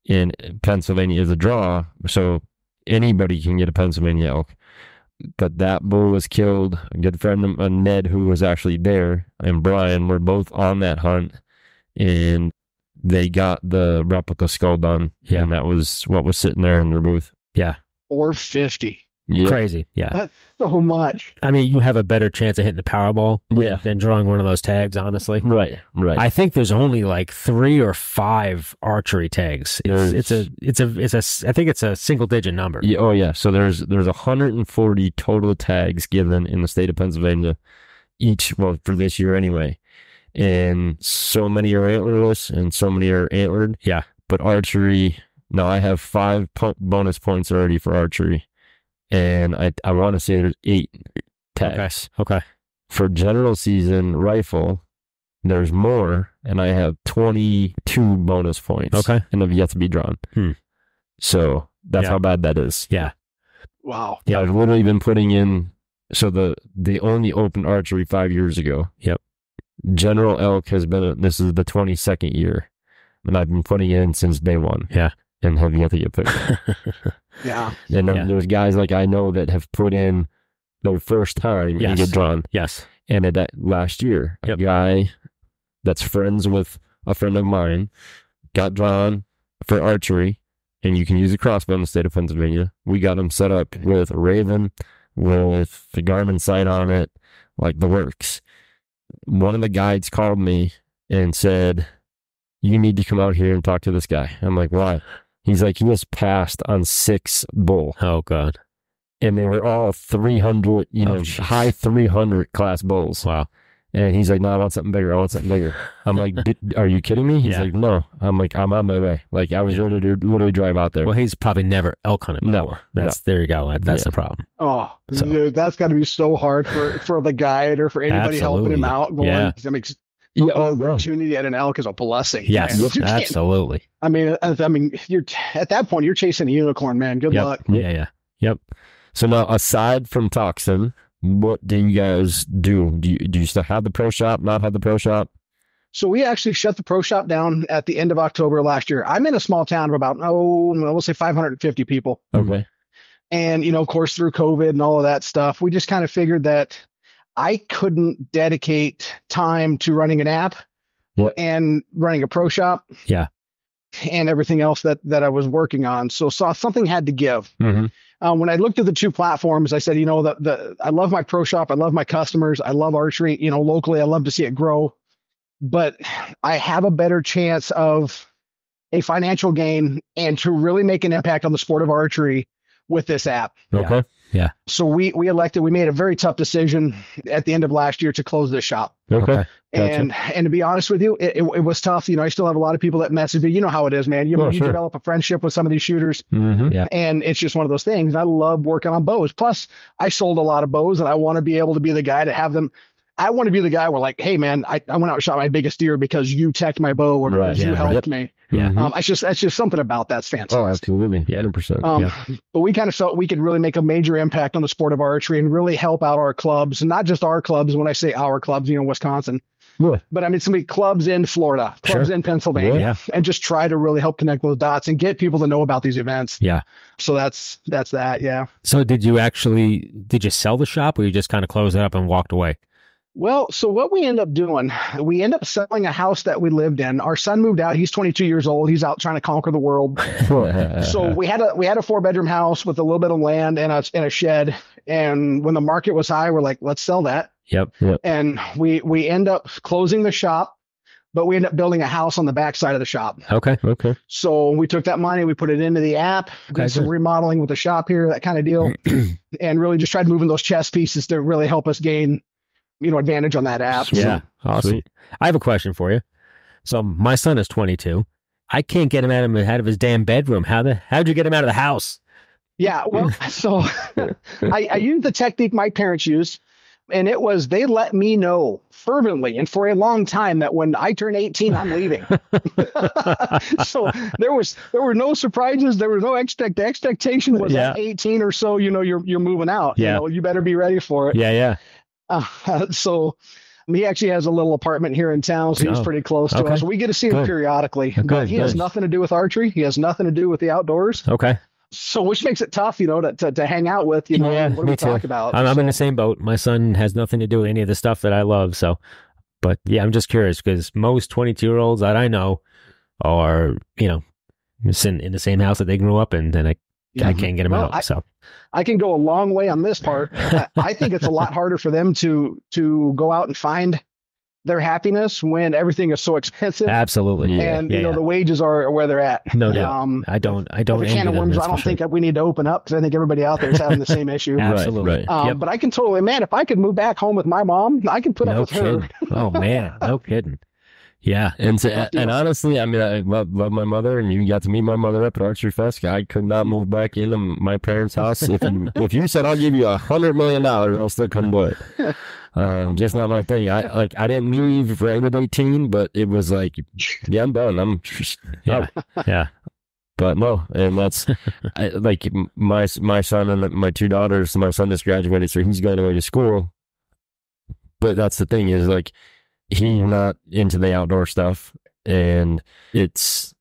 Speaker 2: And Pennsylvania is a draw, so anybody can get a Pennsylvania elk. But that bull was killed. A good friend of Ned, who was actually there, and Brian were both on that hunt. And they got the replica skull done.
Speaker 1: Yeah.
Speaker 2: And that was what was sitting there in their booth.
Speaker 1: Yeah.
Speaker 3: 450.
Speaker 2: Yeah.
Speaker 1: Crazy. Yeah.
Speaker 3: That's so much.
Speaker 1: I mean, you have a better chance of hitting the Powerball
Speaker 2: Yeah.
Speaker 1: than drawing one of those tags, honestly.
Speaker 2: Right.
Speaker 1: I think there's only like 3 or 5 archery tags. I think it's a single digit number.
Speaker 2: Yeah, oh yeah. So there's 140 total tags given in the state of Pennsylvania each, well, for this year anyway. And so many are antlerless and so many are antlered.
Speaker 1: Yeah.
Speaker 2: But archery, now I have 5 bonus points already for archery. And I want to say there's 8 tags.
Speaker 1: Okay.
Speaker 2: For general season rifle, there's more, and I have 22 bonus points.
Speaker 1: Okay.
Speaker 2: And have yet to be drawn. So that's how bad that is.
Speaker 1: Yeah.
Speaker 3: Wow.
Speaker 2: Yeah, I've literally been putting in, so the only opened archery 5 years ago.
Speaker 1: Yep.
Speaker 2: General elk has been, this is the 22nd year, and I've been putting in since day one.
Speaker 1: Yeah.
Speaker 2: And have yet to get picked.
Speaker 3: Yeah.
Speaker 2: And there's guys like I know that have put in their first time and get drawn.
Speaker 1: Yes.
Speaker 2: And at last year, a guy that's friends with a friend of mine got drawn for archery, and you can use a crossbow in the state of Pennsylvania. We got him set up with a Raven, with the Garmin sight on it, like the works. One of the guides called me and said, "You need to come out here and talk to this guy." I'm like, "Why?" He's like, "He was passed on 6 bull."
Speaker 1: Oh, God.
Speaker 2: And they were all 300, high 300 class bulls.
Speaker 1: Wow.
Speaker 2: And he's like, "No, I want something bigger. I want something bigger." I'm like, "Are you kidding me?" He's like, "No." I'm like, "I'm on my way." Like, I was ready to literally drive out there.
Speaker 1: Well, he's probably never elk hunted before. There you go. That's the problem.
Speaker 3: Oh, dude, that's got to be so hard for the guide or for anybody helping him out. I mean, the opportunity at an elk is a blessing.
Speaker 1: Yes, absolutely.
Speaker 3: I mean, you're at that point, you're chasing a unicorn, man. Good luck.
Speaker 1: Yeah. Yep.
Speaker 2: So now, aside from Toxon, what do you guys do? Do you still have the pro shop? Not have the pro shop?
Speaker 3: So we actually shut the pro shop down at the end of October last year. I'm in a small town of about, we'll say 550 people.
Speaker 2: Okay.
Speaker 3: And, of course, through COVID and all of that stuff, we just kind of figured that I couldn't dedicate time to running an app and running a pro shop.
Speaker 1: Yeah.
Speaker 3: And everything else that I was working on. So something had to give.
Speaker 2: Mm-hmm.
Speaker 3: When I looked at the 2 platforms, I said, I love my pro shop. I love my customers. I love archery. Locally, I love to see it grow. But I have a better chance of a financial gain and to really make an impact on the sport of archery with this app.
Speaker 2: Okay.
Speaker 1: Yeah.
Speaker 3: So we made a very tough decision at the end of last year to close this shop.
Speaker 2: Okay.
Speaker 3: And to be honest with you, it was tough. I still have a lot of people that message me. You know how it is, man. You develop a friendship with some of these shooters.
Speaker 2: Mm-hmm.
Speaker 1: Yeah.
Speaker 3: And it's just one of those things. I love working on bows. Plus, I sold a lot of bows, and I want to be able to be the guy to have them. I want to be the guy where, like, hey, man, I went out and shot my biggest deer because you teched my bow or because you helped me.
Speaker 1: Yeah.
Speaker 3: That's just something about that's fantastic.
Speaker 2: Oh, absolutely. 100%.
Speaker 3: But we kind of felt we could really make a major impact on the sport of archery and really help out our clubs, and not just our clubs. When I say our clubs, Wisconsin, but I mean, some clubs in Florida, clubs in Pennsylvania, and just try to really help connect those dots and get people to know about these events.
Speaker 1: Yeah.
Speaker 3: So that's that. Yeah.
Speaker 1: So did you sell the shop, or you just kind of closed it up and walked away?
Speaker 3: Well, so what we end up doing, we end up selling a house that we lived in. Our son moved out. He's 22 years old. He's out trying to conquer the world. So we had a 4-bedroom house with a little bit of land and a shed. And when the market was high, we're like, let's sell that.
Speaker 1: Yep.
Speaker 3: And we end up closing the shop, but we end up building a house on the back side of the shop.
Speaker 1: Okay.
Speaker 3: So we took that money, we put it into the app, did some remodeling with the shop here, that kind of deal, and really just tried moving those chess pieces to really help us gain advantage on that app.
Speaker 1: Yeah. Awesome. Sweet. I have a question for you. So my son is 22. I can't get him out of his damn bedroom. How'd you get him out of the house?
Speaker 3: Yeah. Well, so I used the technique my parents used, and it was, they let me know fervently and for a long time that when I turn 18, I'm leaving. So there were no surprises. There was no expectation was at 18 or so, you're moving out.
Speaker 1: Yeah.
Speaker 3: You better be ready for it.
Speaker 1: Yeah.
Speaker 3: So he actually has a little apartment here in town, so he's pretty close to us. We get to see him periodically, but he has nothing to do with archery. He has nothing to do with the outdoors.
Speaker 1: Okay.
Speaker 3: So which makes it tough, to hang out with, what do we talk about?
Speaker 1: I'm in the same boat. My son has nothing to do with any of the stuff that I love. So, but yeah, I'm just curious because most 22-year-olds that I know are, in the same house that they grew up in, then I can't get them out. So
Speaker 3: I can go a long way on this part. I think it's a lot harder for them to go out and find their happiness when everything is so expensive.
Speaker 1: Absolutely.
Speaker 3: And the wages are where they're at.
Speaker 1: No doubt. I don't
Speaker 3: a can of worms I don't think that we need to open up, because I think everybody out there is having the same issue.
Speaker 1: Absolutely.
Speaker 2: Right.
Speaker 3: But I can totally, man, if I could move back home with my mom, I can put up with her.
Speaker 1: Oh man, no kidding. Yeah.
Speaker 2: And honestly, I mean, I love my mother, and you got to meet my mother up at Archery Fest. I could not move back into my parents' house. If you said, I'll give you $100 million, I'll still couldn't do it. Just not my thing. I didn't leave right at 18, but it was like, yeah, I'm done. I'm
Speaker 1: yeah. Yeah.
Speaker 2: But no, and that's like my son and my two daughters. My son just graduated, so he's going away to school. But that's the thing, is like, he's not into the outdoor stuff, and that's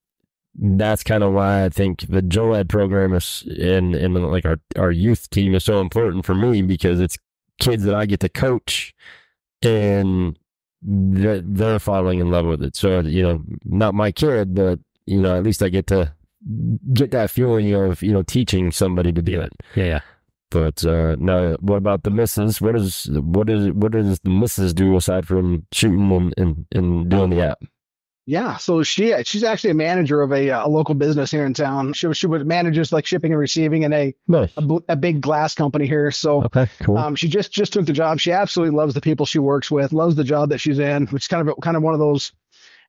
Speaker 2: kind of why I think the Joe-Ed program is in like our youth team is so important for me, because it's kids that I get to coach, and they're falling in love with it. So, not my kid, but, at least I get to get that feeling of, teaching somebody to do it.
Speaker 1: Yeah.
Speaker 2: But now, what about the missus? What does the missus do aside from shooting and doing the app?
Speaker 3: Yeah, so she's actually a manager of a local business here in town. She would manages like shipping and receiving in a big glass company here. So
Speaker 1: okay, cool.
Speaker 3: She just took the job. She absolutely loves the people she works with, loves the job that she's in, which is kind of one of those,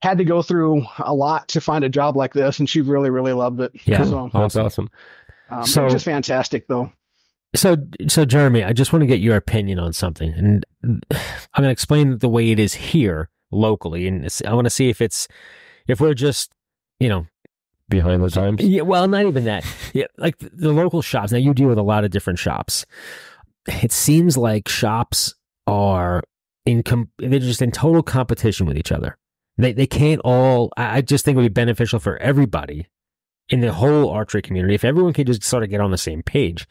Speaker 3: had to go through a lot to find a job like this, and she really, really loved it.
Speaker 1: Yeah,
Speaker 3: so,
Speaker 2: that's awesome.
Speaker 3: So just fantastic though.
Speaker 1: So Jeremy, I just want to get your opinion on something, and I'm going to explain the way it is here locally, and I want to see if we're just,
Speaker 2: behind the times.
Speaker 1: Yeah, well, not even that. Yeah, like the local shops. Now you deal with a lot of different shops. It seems like shops are they're just in total competition with each other. They can't all. I just think it would be beneficial for everybody in the whole archery community if everyone could just sort of get on the same page.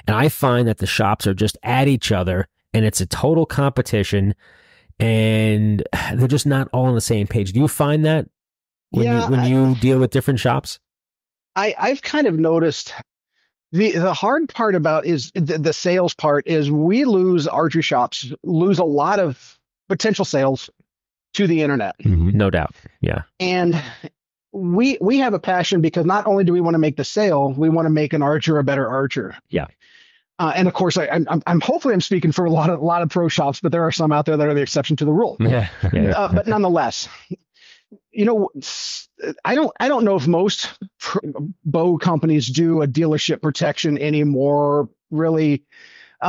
Speaker 1: And I find that the shops are just at each other, and it's a total competition, and they're just not all on the same page. Do you find that when you deal with different shops?
Speaker 3: I've kind of noticed the hard part about is the sales part is archery shops lose a lot of potential sales to the internet.
Speaker 1: Mm-hmm. No doubt. Yeah.
Speaker 3: And we have a passion, because not only do we want to make the sale, we want to make an archer a better archer.
Speaker 1: Yeah.
Speaker 3: And of course, I'm hopefully I'm speaking for a lot of pro shops, but there are some out there that are the exception to the rule.
Speaker 1: Yeah.
Speaker 3: But nonetheless, I don't know if most bow companies do a dealership protection anymore. Really,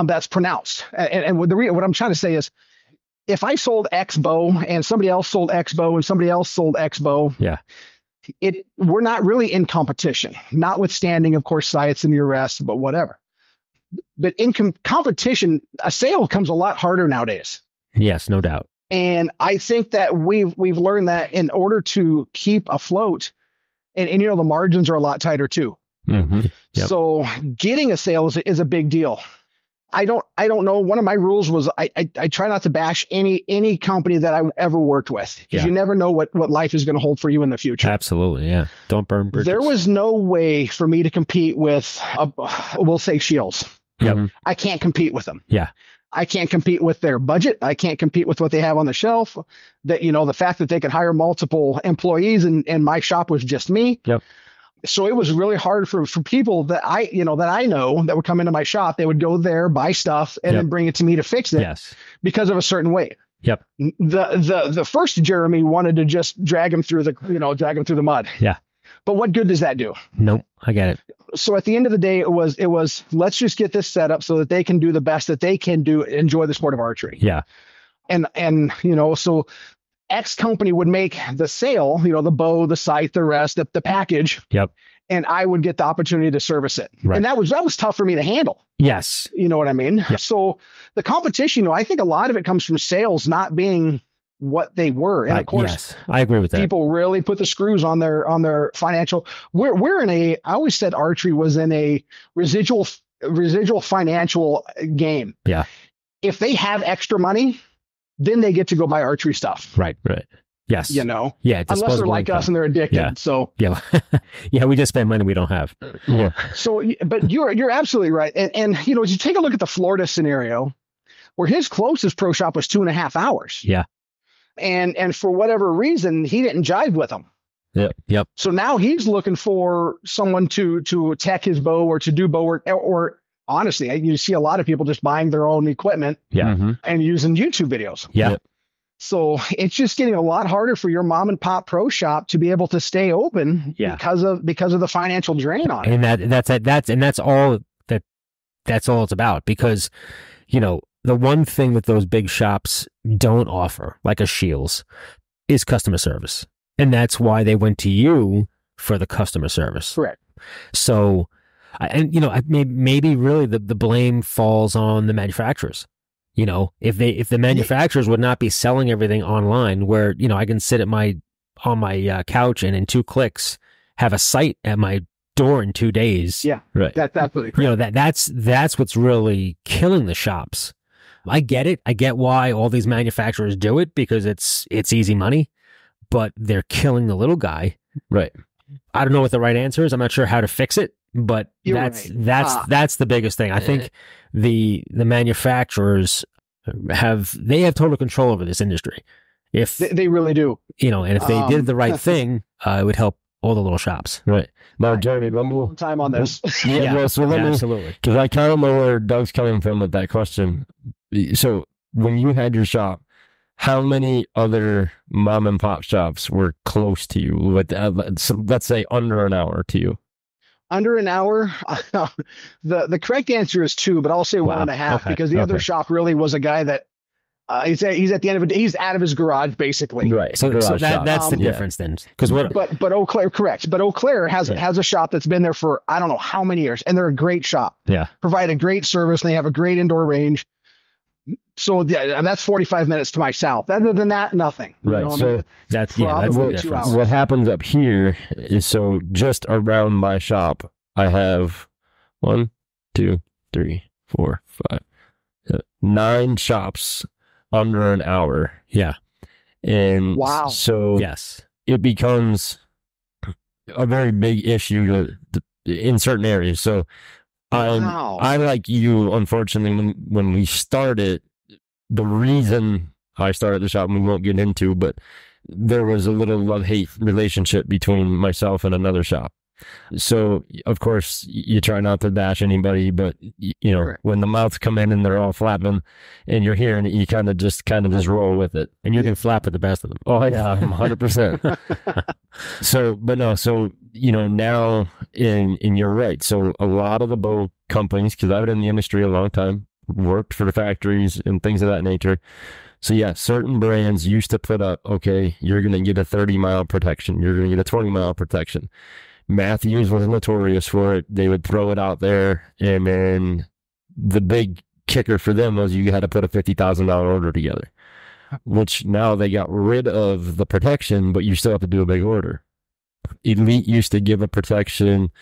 Speaker 3: that's pronounced. And what I'm trying to say is, if I sold X bow and somebody else sold X bow and somebody else sold X bow,
Speaker 1: yeah,
Speaker 3: we're not really in competition, notwithstanding, of course, sights and the arrest, but whatever. But in competition, a sale comes a lot harder nowadays.
Speaker 1: Yes, no doubt.
Speaker 3: And I think that we've learned that in order to keep afloat, and the margins are a lot tighter too.
Speaker 1: Mm-hmm. Yep.
Speaker 3: So getting a sale is a big deal. I don't know. One of my rules was I try not to bash any company that I ever worked with, because you never know what life is going to hold for you in the future.
Speaker 1: Absolutely. Yeah. Don't burn bridges.
Speaker 3: There was no way for me to compete with, we'll say, Shields.
Speaker 1: Yep.
Speaker 3: I can't compete with them.
Speaker 1: Yeah.
Speaker 3: I can't compete with their budget. I can't compete with what they have on the shelf. That, the fact that they could hire multiple employees and my shop was just me.
Speaker 1: Yep.
Speaker 3: So it was really hard for people that I know that would come into my shop. They would go there, buy stuff, and then bring it to me to fix it.
Speaker 1: Yes.
Speaker 3: Because of a certain way.
Speaker 1: Yep.
Speaker 3: The first Jeremy wanted to just drag him through the mud.
Speaker 1: Yeah.
Speaker 3: But what good does that do? Nope.
Speaker 1: I get it.
Speaker 3: So at the end of the day, it was let's just get this set up so that they can do the best that they can do, enjoy the sport of archery.
Speaker 1: Yeah.
Speaker 3: And so X company would make the sale, the bow, the sight, the rest, the package.
Speaker 1: Yep.
Speaker 3: And I would get the opportunity to service it.
Speaker 1: Right.
Speaker 3: And that was tough for me to handle.
Speaker 1: Yes.
Speaker 3: You know what I mean?
Speaker 1: Yep.
Speaker 3: So the competition, I think a lot of it comes from sales not being what they were. And of course,
Speaker 1: yes, I agree with that.
Speaker 3: People really put the screws on their financial. We're in I always said archery was in a residual financial game.
Speaker 1: Yeah.
Speaker 3: If they have extra money, then they get to go buy archery stuff.
Speaker 1: Right. Yep. Yes.
Speaker 3: You know?
Speaker 1: Yeah.
Speaker 3: Unless they're like us and they're addicted.
Speaker 1: Yeah.
Speaker 3: So
Speaker 1: yeah. Yeah, we just spend money we don't have.
Speaker 2: Yeah.
Speaker 3: So, but you're absolutely right. And you know, as you take a look at the Florida scenario, where his closest pro shop was 2.5 hours.
Speaker 1: Yeah.
Speaker 3: And for whatever reason, he didn't jive with them.
Speaker 1: Yep.
Speaker 3: So now he's looking for someone to tech his bow or to do bow work, or honestly, you see a lot of people just buying their own equipment and using YouTube videos.
Speaker 1: Yeah.
Speaker 3: So it's just getting a lot harder for your mom and pop pro shop to be able to stay open because of the financial drain on it.
Speaker 1: And that's all it's about, because, you know, the one thing that those big shops don't offer, like a Shields, is customer service. And that's why they went to you for the customer service.
Speaker 3: Correct.
Speaker 1: So, and, you know, maybe really the blame falls on the manufacturers. You know, if the manufacturers would not be selling everything online, where, you know, I can sit on my couch and in 2 clicks have a site at my door in 2 days.
Speaker 3: Yeah.
Speaker 2: Right.
Speaker 3: That's absolutely correct.
Speaker 1: You know, that's what's really killing the shops. I get it. I get why all these manufacturers do it, because it's easy money, but they're killing the little guy.
Speaker 2: Right.
Speaker 1: I don't know what the right answer is. I'm not sure how to fix it, but that's the biggest thing. I think the manufacturers have total control over this industry. If
Speaker 3: they really do,
Speaker 1: you know, and if they did the right thing, it would help all the little shops.
Speaker 2: Right. Now, Jeremy,
Speaker 3: long time on this.
Speaker 2: Well, so let me,
Speaker 1: absolutely.
Speaker 2: because I kind of know where Doug's coming from with that question. So when you had your shop, how many other mom and pop shops were close to you? Let's say under an hour to you.
Speaker 3: Under an hour, the correct answer is 2, but I'll say 1.5 because the other shop really was a guy that he's at the end of it. He's out of his garage basically.
Speaker 2: Right.
Speaker 1: So that's the difference then. Because
Speaker 3: but Eau Claire, correct. But Eau Claire has a shop that's been there for I don't know how many years, and they're a great shop.
Speaker 1: Yeah.
Speaker 3: Provide a great service, and they have a great indoor range. So that's 45 minutes to my south. Other than that, nothing.
Speaker 2: Right.
Speaker 3: You know
Speaker 2: So
Speaker 3: I mean?
Speaker 1: that's the difference.
Speaker 2: What happens up here is, so just around my shop, I have 1, 2, 3, 4, 5, 9 shops under an hour.
Speaker 1: Yeah.
Speaker 2: And
Speaker 3: wow.
Speaker 2: So
Speaker 1: yes,
Speaker 2: it becomes a very big issue in certain areas. So I, like you, unfortunately, when we started, the reason I started the shop, and we won't get into, but there was a little love-hate relationship between myself and another shop. So, of course, you try not to bash anybody, but, you know, right. When the mouths come in and they're all flapping and you're hearing it, you kind of just roll with it.
Speaker 1: And you can flap with the best of them.
Speaker 2: Oh, yeah, 100%. So, you know, now, and you're right. So a lot of the bow companies, because I've been in the industry a long time, worked for the factories and things of that nature. So yeah, certain brands used to put up, okay, you're going to get a 30-mile protection. You're going to get a 20-mile protection. Matthews was notorious for it. They would throw it out there, and then the big kicker for them was you had to put a $50,000 order together, which now they got rid of the protection, but you still have to do a big order. Elite used to give a protection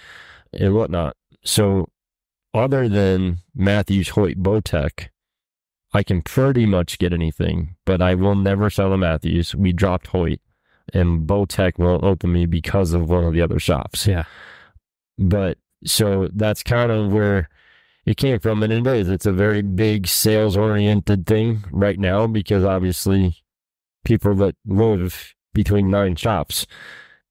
Speaker 2: and whatnot. So other than Matthews, Hoyt, Bowtech, I can pretty much get anything, but I will never sell a Matthews. We dropped Hoyt. And Bowtech won't open me because of one of the other shops.
Speaker 1: Yeah.
Speaker 2: But so that's kind of where it came from. And it is. It's a very big sales oriented thing right now, because obviously people that live between 9 shops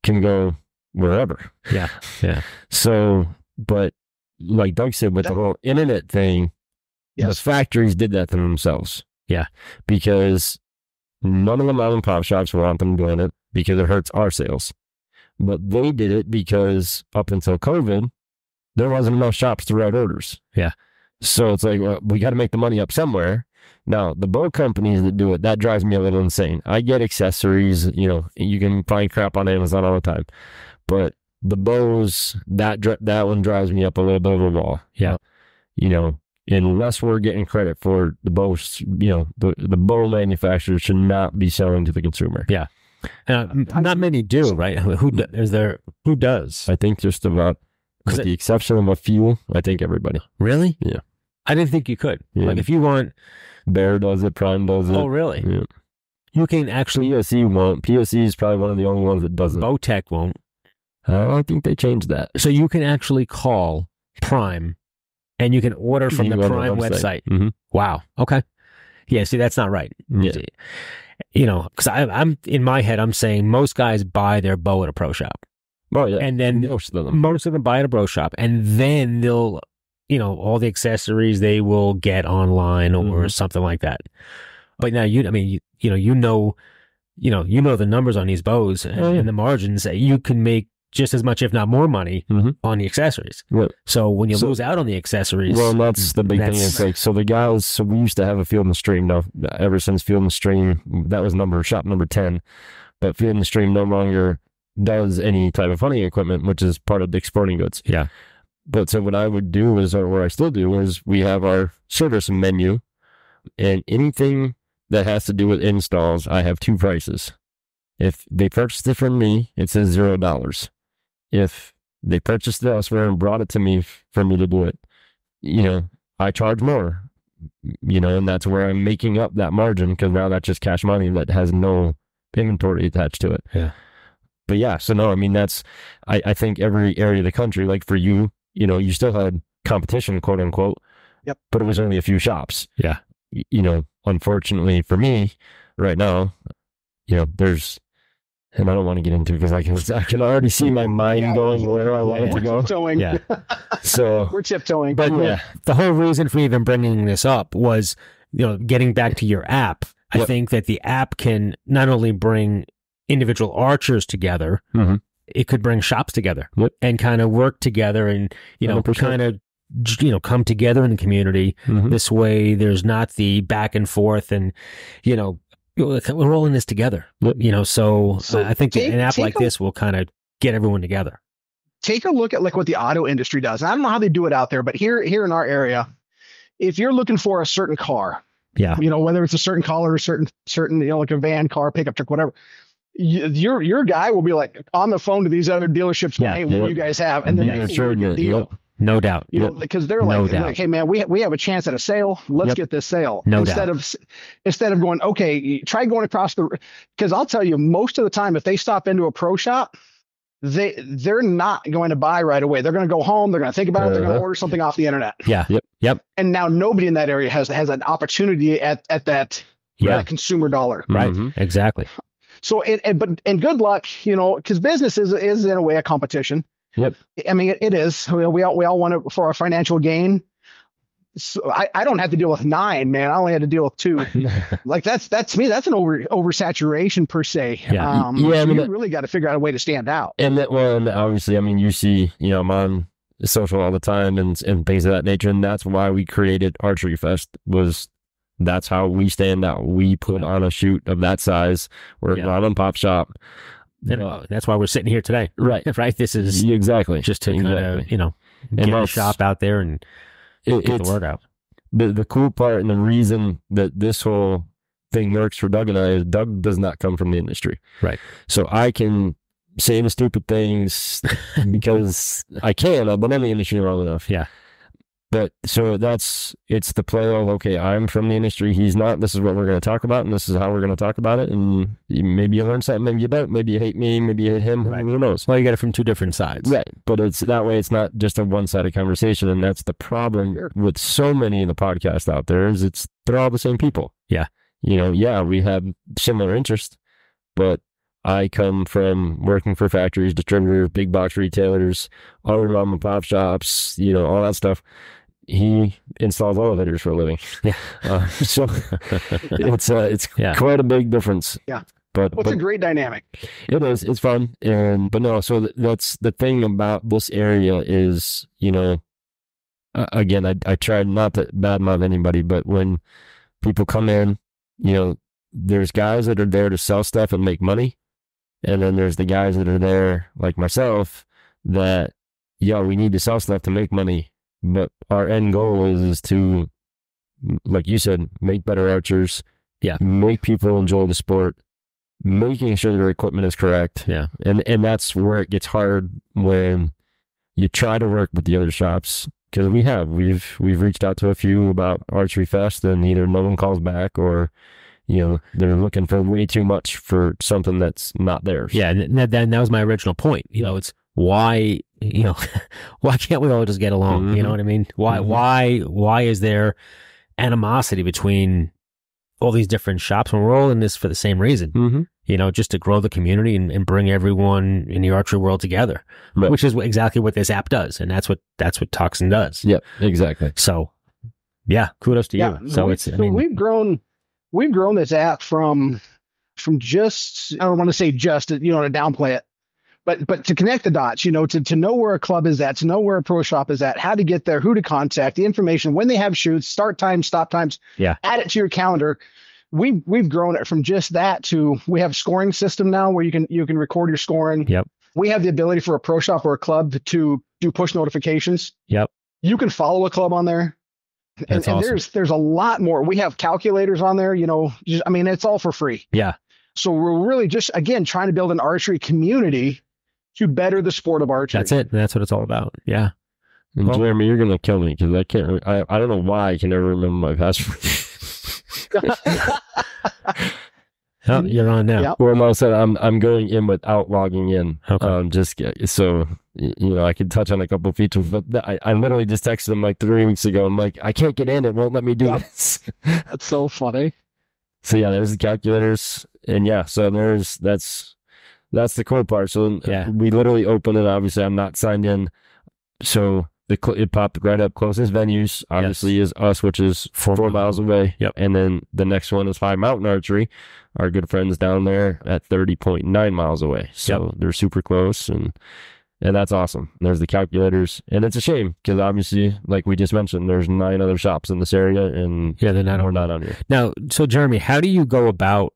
Speaker 2: can go wherever.
Speaker 1: Yeah. Yeah.
Speaker 2: So, but like Doug said, with the whole internet thing, the factories did that to themselves.
Speaker 1: Yeah.
Speaker 2: Because none of the mom and pop shops want them doing it, because it hurts our sales. But they did it because up until COVID, there wasn't enough shops to write orders.
Speaker 1: Yeah.
Speaker 2: So it's like, well, we got to make the money up somewhere. Now, the bow companies that do it, that drives me a little insane. I get accessories, you know, you can find crap on Amazon all the time. But the bows, that one drives me up a little bit of a wall.
Speaker 1: Yeah.
Speaker 2: You know, unless we're getting credit for the bows, you know, the bow manufacturers should not be selling to the consumer.
Speaker 1: Yeah. Not many do, right? Who does?
Speaker 2: I think just about, with the exception of a few, I think everybody.
Speaker 1: Really?
Speaker 2: Yeah.
Speaker 1: I didn't think you could.
Speaker 2: Yeah.
Speaker 1: Like if you want...
Speaker 2: Bear does it, Prime does it.
Speaker 1: Oh, really?
Speaker 2: Yeah.
Speaker 1: You can actually,
Speaker 2: POC won't. POC is probably one of the only ones that doesn't.
Speaker 1: Bowtech won't.
Speaker 2: I think they changed that.
Speaker 1: So you can actually call Prime and you can order from the Prime website.
Speaker 2: Mm-hmm.
Speaker 1: Wow. Okay. Yeah. See, that's not right.
Speaker 2: Yeah.
Speaker 1: You know, because I'm in my head, I'm saying most guys buy their bow at a pro shop.
Speaker 2: Oh, yeah.
Speaker 1: And then most of them buy at a pro shop, and then they'll, you know, all the accessories they will get online or something like that. But now you know the numbers on these bows and the margins. You can make just as much, if not more money on the accessories.
Speaker 2: Right.
Speaker 1: So when you lose out on the accessories,
Speaker 2: well, that's the big thing. It's like, so the guys, so we used to have a Field and Stream. Now, ever since Field and Stream, that was shop number 10, but Field and Stream no longer does any type of hunting equipment, which is part of Dick's Sporting Goods.
Speaker 1: Yeah.
Speaker 2: But so what I would do is, or what I still do, is we have our service menu, and anything that has to do with installs, I have 2 prices. If they purchased it from me, it says $0. If they purchased it elsewhere and brought it to me for me to do it, you know, I charge more, you know, and that's where I'm making up that margin, because now that's just cash money that has no inventory attached to it.
Speaker 1: Yeah.
Speaker 2: But yeah, so no, I mean, I think every area of the country, like for you, you know, you still had competition, quote unquote.
Speaker 3: Yep.
Speaker 2: But it was only a few shops.
Speaker 1: Yeah.
Speaker 2: You know, unfortunately for me right now, you know, and I don't want to get into it because I can already see my mind going where I want it to go.
Speaker 3: Tiptoeing.
Speaker 1: Yeah.
Speaker 2: So
Speaker 3: we're tiptoeing.
Speaker 1: But yeah, the whole reason for even bringing this up was, you know, getting back to your app. I think that the app can not only bring individual archers together, it could bring shops together and kind of work together and, you know,
Speaker 2: 100%.
Speaker 1: kind of, you know, come together in the community. This way there's not the back and forth and, you know, we're all in this together, you know, so I think an app like this will kind of get everyone together.
Speaker 3: Take a look at like what the auto industry does. I don't know how they do it out there, but here in our area, if you're looking for a certain car, you know, whether it's a certain color or certain, you know, like a van, car, pickup truck, whatever, your guy will be like on the phone to these other dealerships. Hey, what do you guys have? And then they sure deal.
Speaker 1: No doubt.
Speaker 3: You know, because they're like, hey man, we have a chance at a sale. Let's get this sale. Instead of going, okay, try going across because I'll tell you, most of the time, if they stop into a pro shop, they're not going to buy right away. They're going to go home. They're going to think about it. They're going to order something off the internet.
Speaker 1: Yeah. Yep.
Speaker 3: And now nobody in that area has an opportunity at that consumer dollar.
Speaker 1: Right. Exactly.
Speaker 3: So but good luck, you know, because business is in a way a competition.
Speaker 2: Yep.
Speaker 3: I mean, it is. We all want it for our financial gain. So I don't have to deal with 9, man. I only had to deal with 2. Like that's me. That's an oversaturation per se.
Speaker 2: Yeah. I
Speaker 3: mean,
Speaker 2: you
Speaker 3: really got to figure out a way to stand out.
Speaker 2: And obviously, I mean, you see, you know, I'm on social all the time and things of that nature, and that's why we created Archery Fest. That's how we stand out. We put on a shoot of that size. We're not on Pop Shop.
Speaker 1: You know, that's why we're sitting here today.
Speaker 2: Right.
Speaker 1: Right. This is
Speaker 2: exactly
Speaker 1: just to kind of, you know, get a shop out there and get the word out.
Speaker 2: The cool part and the reason that this whole thing works for Doug and I is Doug does not come from the industry.
Speaker 1: Right.
Speaker 2: So I can say the stupid things because I can. I've been in the industry long enough.
Speaker 1: Yeah.
Speaker 2: But so it's the play of, okay, I'm from the industry, he's not, this is what we're going to talk about, and this is how we're going to talk about it, and maybe you learn something, maybe you don't, maybe you hate me, maybe you hate him, who knows.
Speaker 1: Well, you get it from 2 different sides.
Speaker 2: Right, but it's that way, it's not just a one-sided conversation, and that's the problem with so many of the podcasts out there, is they're all the same people.
Speaker 1: Yeah.
Speaker 2: You know, we have similar interests, but I come from working for factories, distributors, big box retailers, all the mom and pop shops, you know, all that stuff. He installs elevators for a living.
Speaker 1: Yeah.
Speaker 2: So it's quite a big difference.
Speaker 3: Yeah.
Speaker 2: But
Speaker 3: it's a great dynamic.
Speaker 2: It is. It's fun. But no, so that's the thing about this area is, you know, again, I try not to badmouth anybody, but when people come in, you know, there's guys that are there to sell stuff and make money. And then there's the guys that are there, like myself, that, we need to sell stuff to make money. But our end goal is to, like you said, make better archers.
Speaker 1: Yeah.
Speaker 2: Make people enjoy the sport. Making sure their equipment is correct.
Speaker 1: Yeah.
Speaker 2: And that's where it gets hard when you try to work with the other shops. Because we've reached out to a few about Archery Fest, and either no one calls back or, they're looking for way too much for something that's not theirs.
Speaker 1: Yeah, and that was my original point. It's why, why can't we all just get along?
Speaker 2: Mm-hmm.
Speaker 1: You know what I mean? Why is there animosity between all these different shops when we're all in this for the same reason?
Speaker 2: Mm-hmm.
Speaker 1: Just to grow the community and bring everyone in the archery world together,
Speaker 2: right.
Speaker 1: Which is exactly what this app does, and that's what Toxon does.
Speaker 2: Yep, exactly.
Speaker 1: So, yeah, kudos to you. So
Speaker 3: we've grown this app from just, I don't want to say just, to downplay it, but to connect the dots, to know where a club is at, to know where a pro shop is at, how to get there, who to contact, the information, when they have shoots, start times, stop times, add it to your calendar. We've grown it from just that to, we have a scoring system now where you can record your scoring.
Speaker 1: Yep.
Speaker 3: We have the ability for a pro shop or a club to do push notifications.
Speaker 1: Yep.
Speaker 3: You can follow a club on there.
Speaker 1: That's awesome.
Speaker 3: There's a lot more. We have calculators on there, it's all for free.
Speaker 1: Yeah.
Speaker 3: So we're really just, again, trying to build an archery community to better the sport of archery.
Speaker 1: That's it. That's what it's all about. Yeah.
Speaker 2: And Jeremy, you're going to kill me because I don't know why I can never remember my password.
Speaker 1: Oh, you're on now.
Speaker 3: Yep.
Speaker 2: Well, I said I'm going in without logging in.
Speaker 1: Okay.
Speaker 2: So I could touch on a couple of features, but I literally just texted him like 3 weeks ago. I'm like, I can't get in. It won't let me do this.
Speaker 3: That's so funny.
Speaker 2: So yeah, there's the calculators, and so that's the cool part. So we literally open it. Obviously, I'm not signed in, so it popped right up. Closest venues obviously is us, which is 4 miles away.
Speaker 1: Yep.
Speaker 2: And then the next one is High Mountain Archery, our good friends down there at 30.9 miles away. So they're super close, and that's awesome. There's the calculators, and it's a shame because obviously, like we just mentioned, there's 9 other shops in this area, and
Speaker 1: they're not
Speaker 2: on here.
Speaker 1: Now, so Jeremy, how do you go about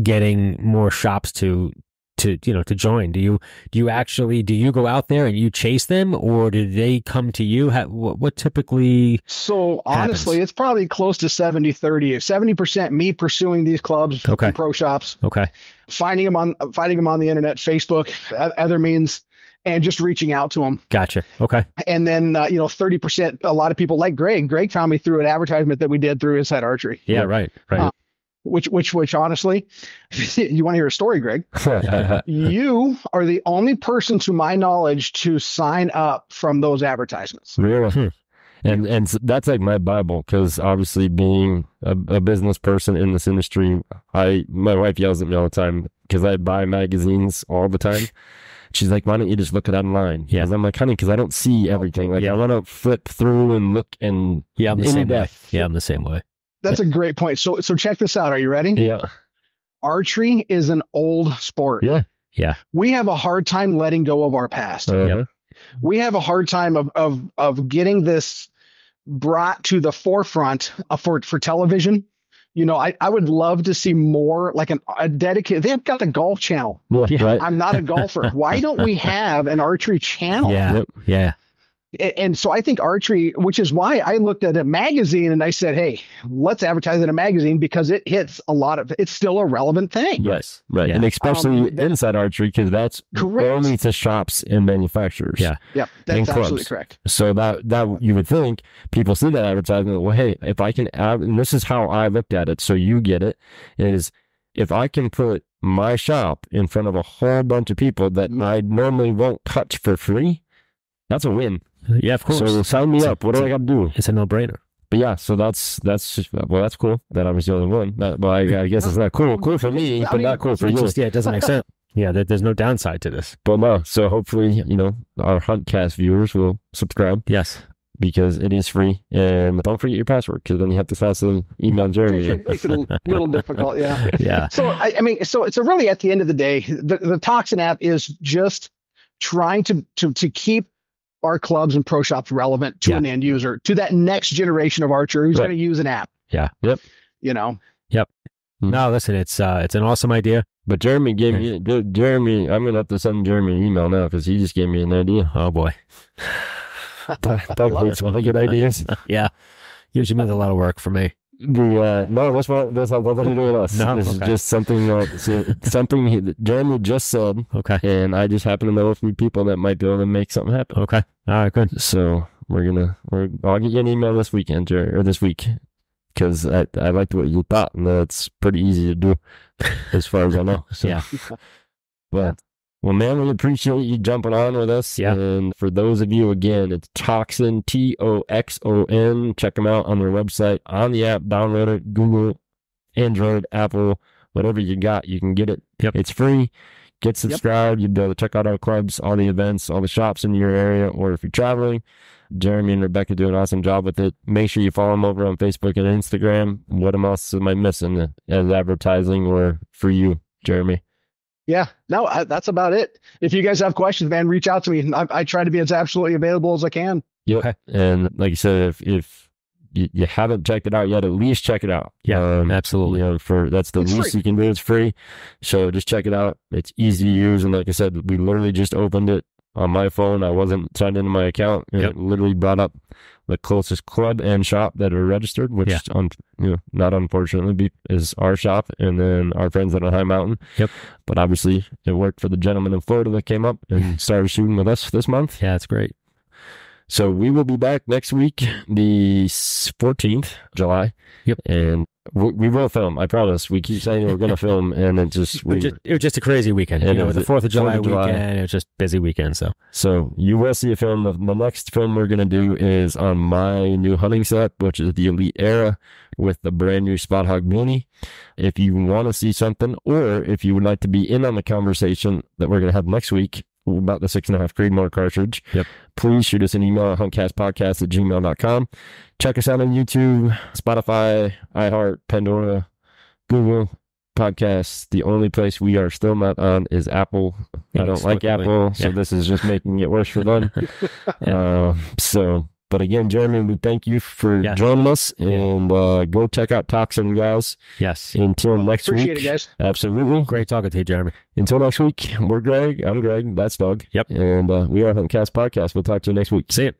Speaker 1: getting more shops to join? Do you go out there and you chase them, or do they come to you? What typically
Speaker 3: So honestly,
Speaker 1: happens?
Speaker 3: It's probably close to 70-30. 70% me pursuing these clubs, and pro shops, finding them on the internet, Facebook, other means, and just reaching out to them.
Speaker 1: Gotcha. Okay.
Speaker 3: And then 30%, a lot of people like Greg. Greg found me through an advertisement that we did through Inside Archery.
Speaker 1: Yeah, right.
Speaker 3: Which honestly, you want to hear a story, Greg? You are the only person, to my knowledge, to sign up from those advertisements.
Speaker 2: Really? And that's like my Bible, because obviously being a business person in this industry, my wife yells at me all the time because I buy magazines all the time. She's like, why don't you just look it online? Yeah. I'm like, honey, because I don't see everything. Like I want to flip through and look, and
Speaker 1: I'm the same way. Yeah, I'm the same way.
Speaker 3: That's a great point. So check this out. Are you ready?
Speaker 2: Yeah.
Speaker 3: Archery is an old sport.
Speaker 2: Yeah.
Speaker 1: Yeah.
Speaker 3: We have a hard time letting go of our past. We have a hard time of getting this brought to the forefront for television. I would love to see more like a dedicated. They've got the golf channel.
Speaker 2: Yeah. Right.
Speaker 3: I'm not a golfer. Why don't we have an archery channel?
Speaker 1: Yeah. Yeah.
Speaker 3: And so I think archery, which is why I looked at a magazine and I said, hey, let's advertise in a magazine, because it hits it's still a relevant thing.
Speaker 2: Yes. Right. Yeah. And especially inside archery, because that's only to shops and manufacturers.
Speaker 3: Yeah. Yep. That's absolutely correct.
Speaker 2: So that you would think people see that advertisement, well, hey, if I can add, and this is how I looked at it, so you get it, is if I can put my shop in front of a whole bunch of people that I normally won't touch for free, that's a win.
Speaker 1: Yeah, of course.
Speaker 2: So sign me up. What do I got to do?
Speaker 1: It's a no-brainer.
Speaker 2: But yeah, so that's cool that I was the only one. Well, I guess it's not cool for me, but not cool for you.
Speaker 1: It doesn't make sense. Yeah, there's no downside to this.
Speaker 2: But no, so hopefully, our Huntcast viewers will subscribe.
Speaker 1: Yes.
Speaker 2: Because it is free, and don't forget your password, because then you have to pass an email Jeremy.
Speaker 3: It makes it a little difficult, yeah.
Speaker 1: Yeah.
Speaker 3: So so it's really, at the end of the day, the Toxon app is just trying to keep our clubs and pro shops relevant to an end user, to that next generation of archer who's going to use an app.
Speaker 1: Yeah.
Speaker 2: Yep.
Speaker 1: Yep. No, listen, it's an awesome idea.
Speaker 2: But Jeremy gave me, I'm going to have to send Jeremy an email now, because he just gave me an idea.
Speaker 1: Oh boy.
Speaker 2: That makes one good ideas.
Speaker 1: Yeah. Usually means a lot of work for me.
Speaker 2: No, that's nothing to do with us.
Speaker 1: No,
Speaker 2: this is just something Jeremy just said.
Speaker 1: Okay.
Speaker 2: And I just happen to know a few people that might be able to make something happen.
Speaker 1: Okay. All right, good.
Speaker 2: So I'll get you an email this weekend, or this week. because I liked what you thought, and that's pretty easy to do as far as I know. So,
Speaker 1: Yeah.
Speaker 2: But, well, man, we appreciate you jumping on with us.
Speaker 1: Yeah.
Speaker 2: And for those of you, again, it's Toxon, Toxon. Check them out on their website, on the app, download it, Google, Android, Apple, whatever you got, you can get it.
Speaker 1: Yep.
Speaker 2: It's free. Get subscribed. You'll be able to check out our clubs, all the events, all the shops in your area, or if you're traveling. Jeremy and Rebecca do an awesome job with it. Make sure you follow them over on Facebook and Instagram. What else am I missing as advertising or for you, Jeremy?
Speaker 3: Yeah, no, that's about it. If you guys have questions, man, reach out to me. I try to be as absolutely available as I can.
Speaker 2: Yep.
Speaker 1: Okay.
Speaker 2: And like you said, if you haven't checked it out yet, at least check it out.
Speaker 1: Yeah, absolutely.
Speaker 2: That's the least you can do. It's free. So just check it out. It's easy to use. And like I said, we literally just opened it on my phone. I wasn't signed into my account. And it literally brought up the closest club and shop that are registered, which not unfortunately is our shop and then our friends at High Mountain.
Speaker 1: Yep.
Speaker 2: But obviously it worked for the gentleman in Florida that came up and started shooting with us this month.
Speaker 1: Yeah, it's great.
Speaker 2: So we will be back next week, the 14th, July.
Speaker 1: Yep.
Speaker 2: And we will film. I promise. We keep saying we're going to film, and it just...
Speaker 1: it was just a crazy weekend.
Speaker 2: And
Speaker 1: the 4th of July weekend, it was just busy weekend.
Speaker 2: So you will see a film. The next film we're going to do is on my new hunting set, which is the Elite Era with the brand new Spot Hog Mini. If you want to see something, or if you would like to be in on the conversation that we're going to have next week about the 6.5 Creedmoor cartridge, please shoot us an email at huntcastpodcast@gmail.com. Check us out on YouTube, Spotify, iHeart, Pandora, Google Podcasts. The only place we are still not on is Apple. I don't like Apple, so this is just making it worse for them. But again, Jeremy, we thank you for joining us, and go check out Toxon, guys.
Speaker 1: Yes.
Speaker 2: Until next week.
Speaker 3: Appreciate it, guys.
Speaker 2: Absolutely.
Speaker 1: Great talking to you, Jeremy.
Speaker 2: Until next week, we're Greg. I'm Greg. That's Doug.
Speaker 1: Yep.
Speaker 2: And we are Huntcast Podcast. We'll talk to you next week.
Speaker 1: See you.